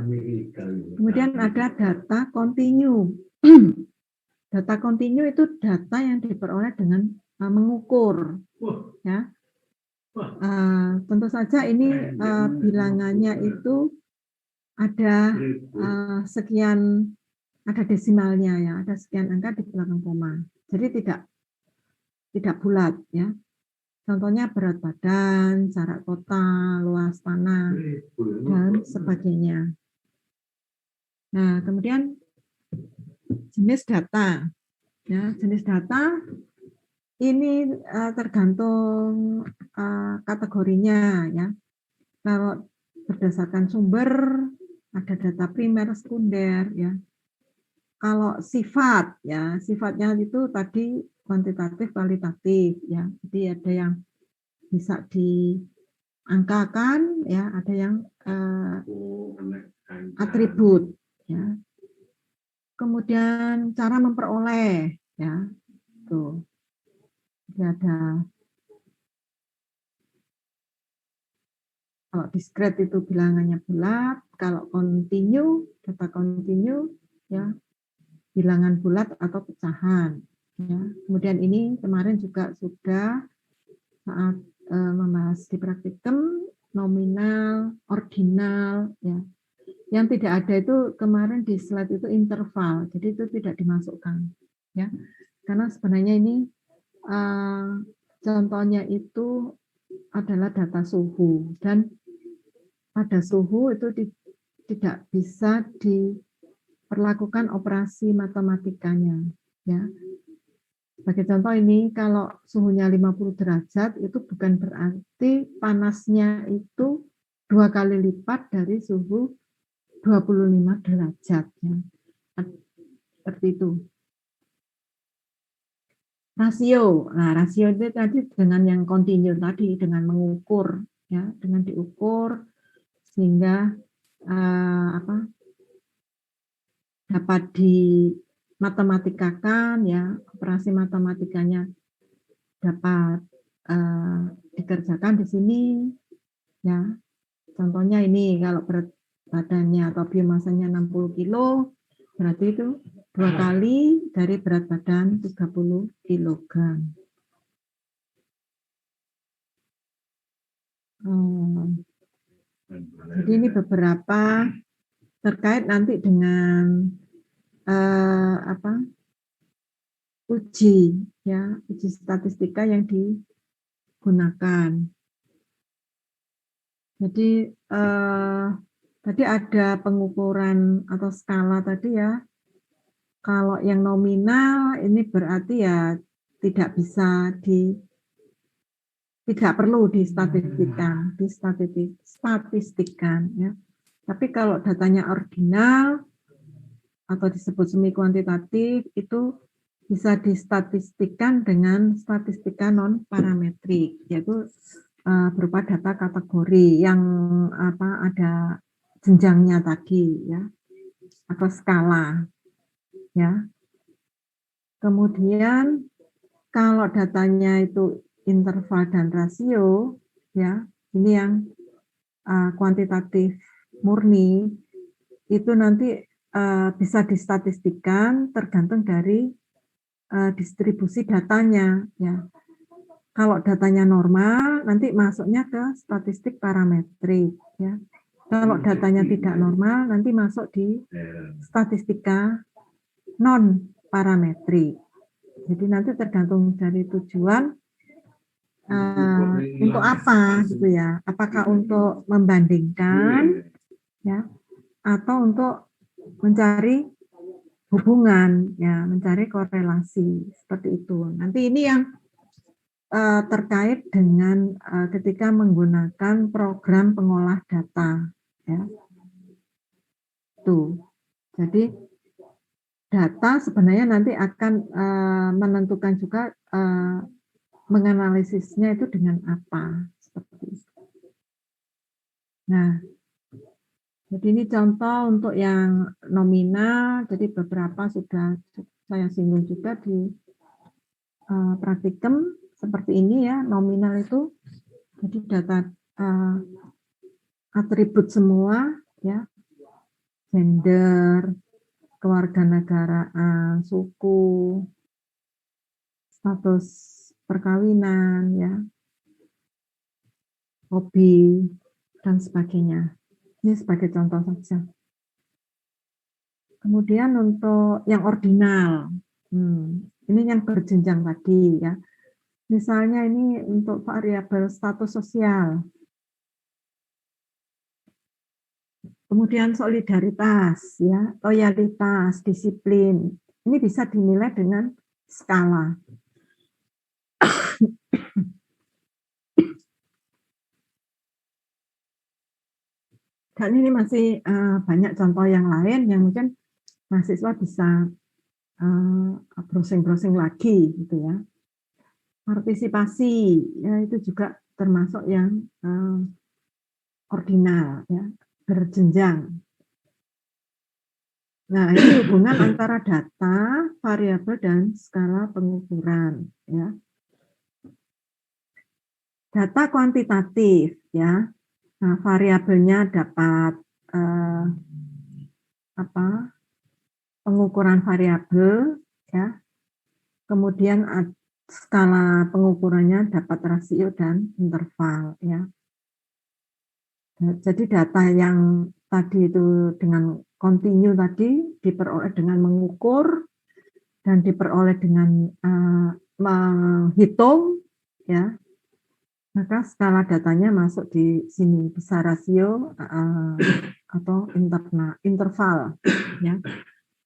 Kemudian ada data kontinu. Data kontinu itu data yang diperoleh dengan mengukur, ya. Tentu saja ini bilangannya itu ada sekian, ada desimalnya ya, ada sekian angka di belakang koma. Jadi tidak bulat ya. Contohnya berat badan, jarak kota, luas tanah, dan sebagainya. Nah, kemudian jenis data. Ya, jenis data ini tergantung kategorinya ya. Kalau berdasarkan sumber ada data primer, sekunder ya. Kalau sifat ya, sifatnya itu tadi kuantitatif, kualitatif ya. Jadi ada yang bisa diangkakan ya, ada yang atribut ya. Kemudian cara memperoleh ya. Tuh. Jadi ada kalau diskret itu bilangannya bulat, kalau kontinu, data kontinu ya bilangan bulat atau pecahan. Ya. Kemudian ini kemarin juga sudah saat membahas di praktikum nominal, ordinal, ya. Yang tidak ada itu kemarin di slide itu interval, jadi itu tidak dimasukkan, ya. Karena sebenarnya ini contohnya itu adalah data suhu dan pada suhu itu tidak bisa diperlakukan operasi matematikanya ya. Sebagai contoh ini kalau suhunya 50 derajat itu bukan berarti panasnya itu 2 kali lipat dari suhu 25 derajat ya. Seperti itu. Rasio. Nah, rasio itu tadi dengan yang kontinu tadi, dengan mengukur ya, dengan diukur sehingga dapat dimatematikkan ya, operasi matematikanya dapat dikerjakan di sini ya. Contohnya ini kalau berat badannya atau biomasanya 60 kilo, berarti itu 2 kali dari berat badan 30 kilogram. Jadi ini beberapa terkait nanti dengan uji statistika yang digunakan. Jadi tadi ada pengukuran atau skala tadi ya. Kalau yang nominal ini berarti ya tidak perlu distatistikkan ya. Tapi kalau datanya ordinal atau disebut semi kuantitatif itu bisa distatistikkan dengan statistika non parametrik, yaitu berupa data kategori yang ada jenjangnya tadi ya, atau skala ya. Kemudian kalau datanya itu interval dan rasio ya, ini yang kuantitatif murni, itu nanti bisa distatistikkan tergantung dari distribusi datanya ya. Kalau datanya normal, nanti masuknya ke statistik parametrik ya. Kalau datanya tidak normal, nanti masuk di statistika non parametrik. Jadi nanti tergantung dari tujuan untuk apa gitu ya. Apakah untuk membandingkan ya, atau untuk mencari hubungan ya, mencari korelasi seperti itu. Nanti ini yang terkait dengan ketika menggunakan program pengolah data ya. Tuh. Jadi data sebenarnya nanti akan menentukan juga menganalisisnya itu dengan apa seperti itu. Nah, jadi ini contoh untuk yang nominal, jadi beberapa sudah saya singgung juga di praktikum seperti ini ya. Nominal itu jadi data atribut semua ya, gender, kewarganegaraan, suku, status perkawinan ya, hobi dan sebagainya. Ini sebagai contoh saja. Kemudian untuk yang ordinal, ini yang berjenjang tadi ya. Misalnya ini untuk variabel status sosial. Kemudian solidaritas, ya, loyalitas, disiplin. Ini bisa dinilai dengan skala. Dan ini masih banyak contoh yang lain yang mungkin mahasiswa bisa browsing-browsing lagi, gitu ya. Partisipasi, ya itu juga termasuk yang ordinal, ya, berjenjang. Nah, ini hubungan antara data, variabel, dan skala pengukuran. Ya. Data kuantitatif, ya. Nah, variabelnya dapat pengukuran variabel, ya. Kemudian skala pengukurannya dapat rasio dan interval, ya. Jadi data yang tadi itu dengan continue tadi diperoleh dengan mengukur dan diperoleh dengan menghitung, ya. Maka skala datanya masuk di sini, bisa rasio atau interval, ya.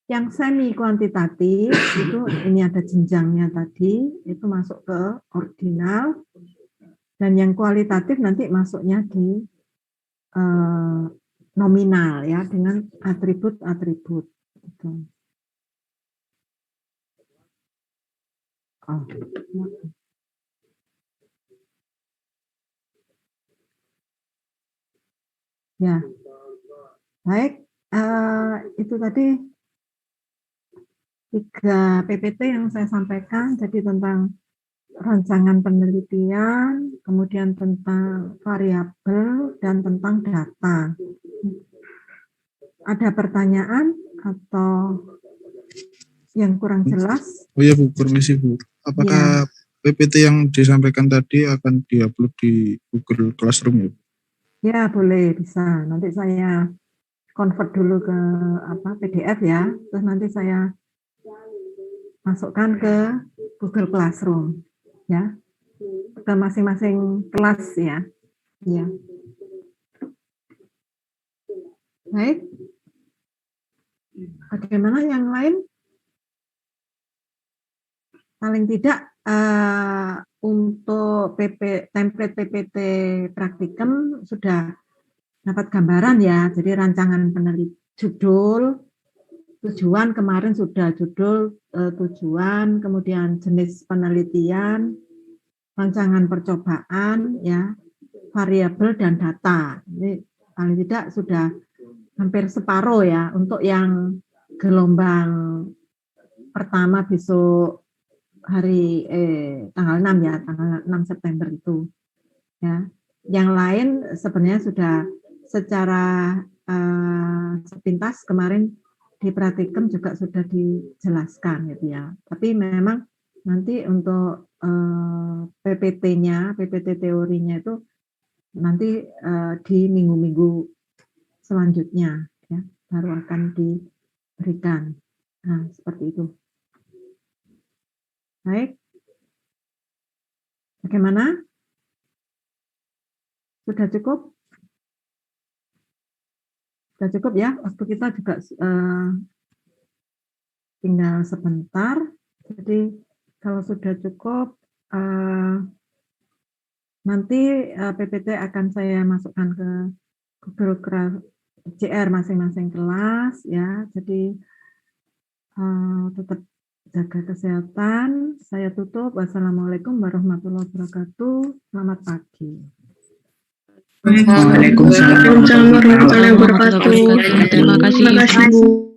Yang semi kuantitatif itu ini ada jenjangnya tadi, itu masuk ke ordinal, dan yang kualitatif nanti masuknya di nominal, ya, dengan atribut-atribut. Gitu. Oh. Ya, baik, itu tadi 3 PPT yang saya sampaikan, jadi tentang rancangan penelitian, kemudian tentang variabel, dan tentang data. Ada pertanyaan atau yang kurang jelas? Oh iya Bu, permisi Bu. Apakah PPT yang disampaikan tadi akan diupload di Google Classroom ya? Ya, boleh, bisa. Nanti saya convert dulu ke PDF ya, terus nanti saya masukkan ke Google Classroom ya, ke masing-masing kelas ya. Ya. Baik. Bagaimana yang lain? Paling tidak untuk template PPT praktikum sudah dapat gambaran ya. Jadi rancangan penelitian, judul, tujuan kemarin sudah judul, tujuan, kemudian jenis penelitian, rancangan percobaan, ya, variabel dan data. Ini paling tidak sudah hampir separuh ya untuk yang gelombang pertama besok hari tanggal 6 ya, tanggal 6 September itu. Ya. Yang lain sebenarnya sudah secara sepintas kemarin di praktikum juga sudah dijelaskan gitu ya. Tapi memang nanti untuk PPT-nya, PPT teorinya itu nanti di minggu-minggu selanjutnya ya, baru akan diberikan. Nah, seperti itu. Baik. Bagaimana? Sudah cukup? Sudah cukup ya? Waktu kita juga tinggal sebentar. Jadi kalau sudah cukup, nanti PPT akan saya masukkan ke Google CR masing-masing kelas ya. Jadi tetap jaga kesehatan. Saya tutup. Wassalamualaikum warahmatullahi wabarakatuh. Selamat pagi. Waalaikumsalam warahmatullahi wabarakatuh. Terima kasih. Bu.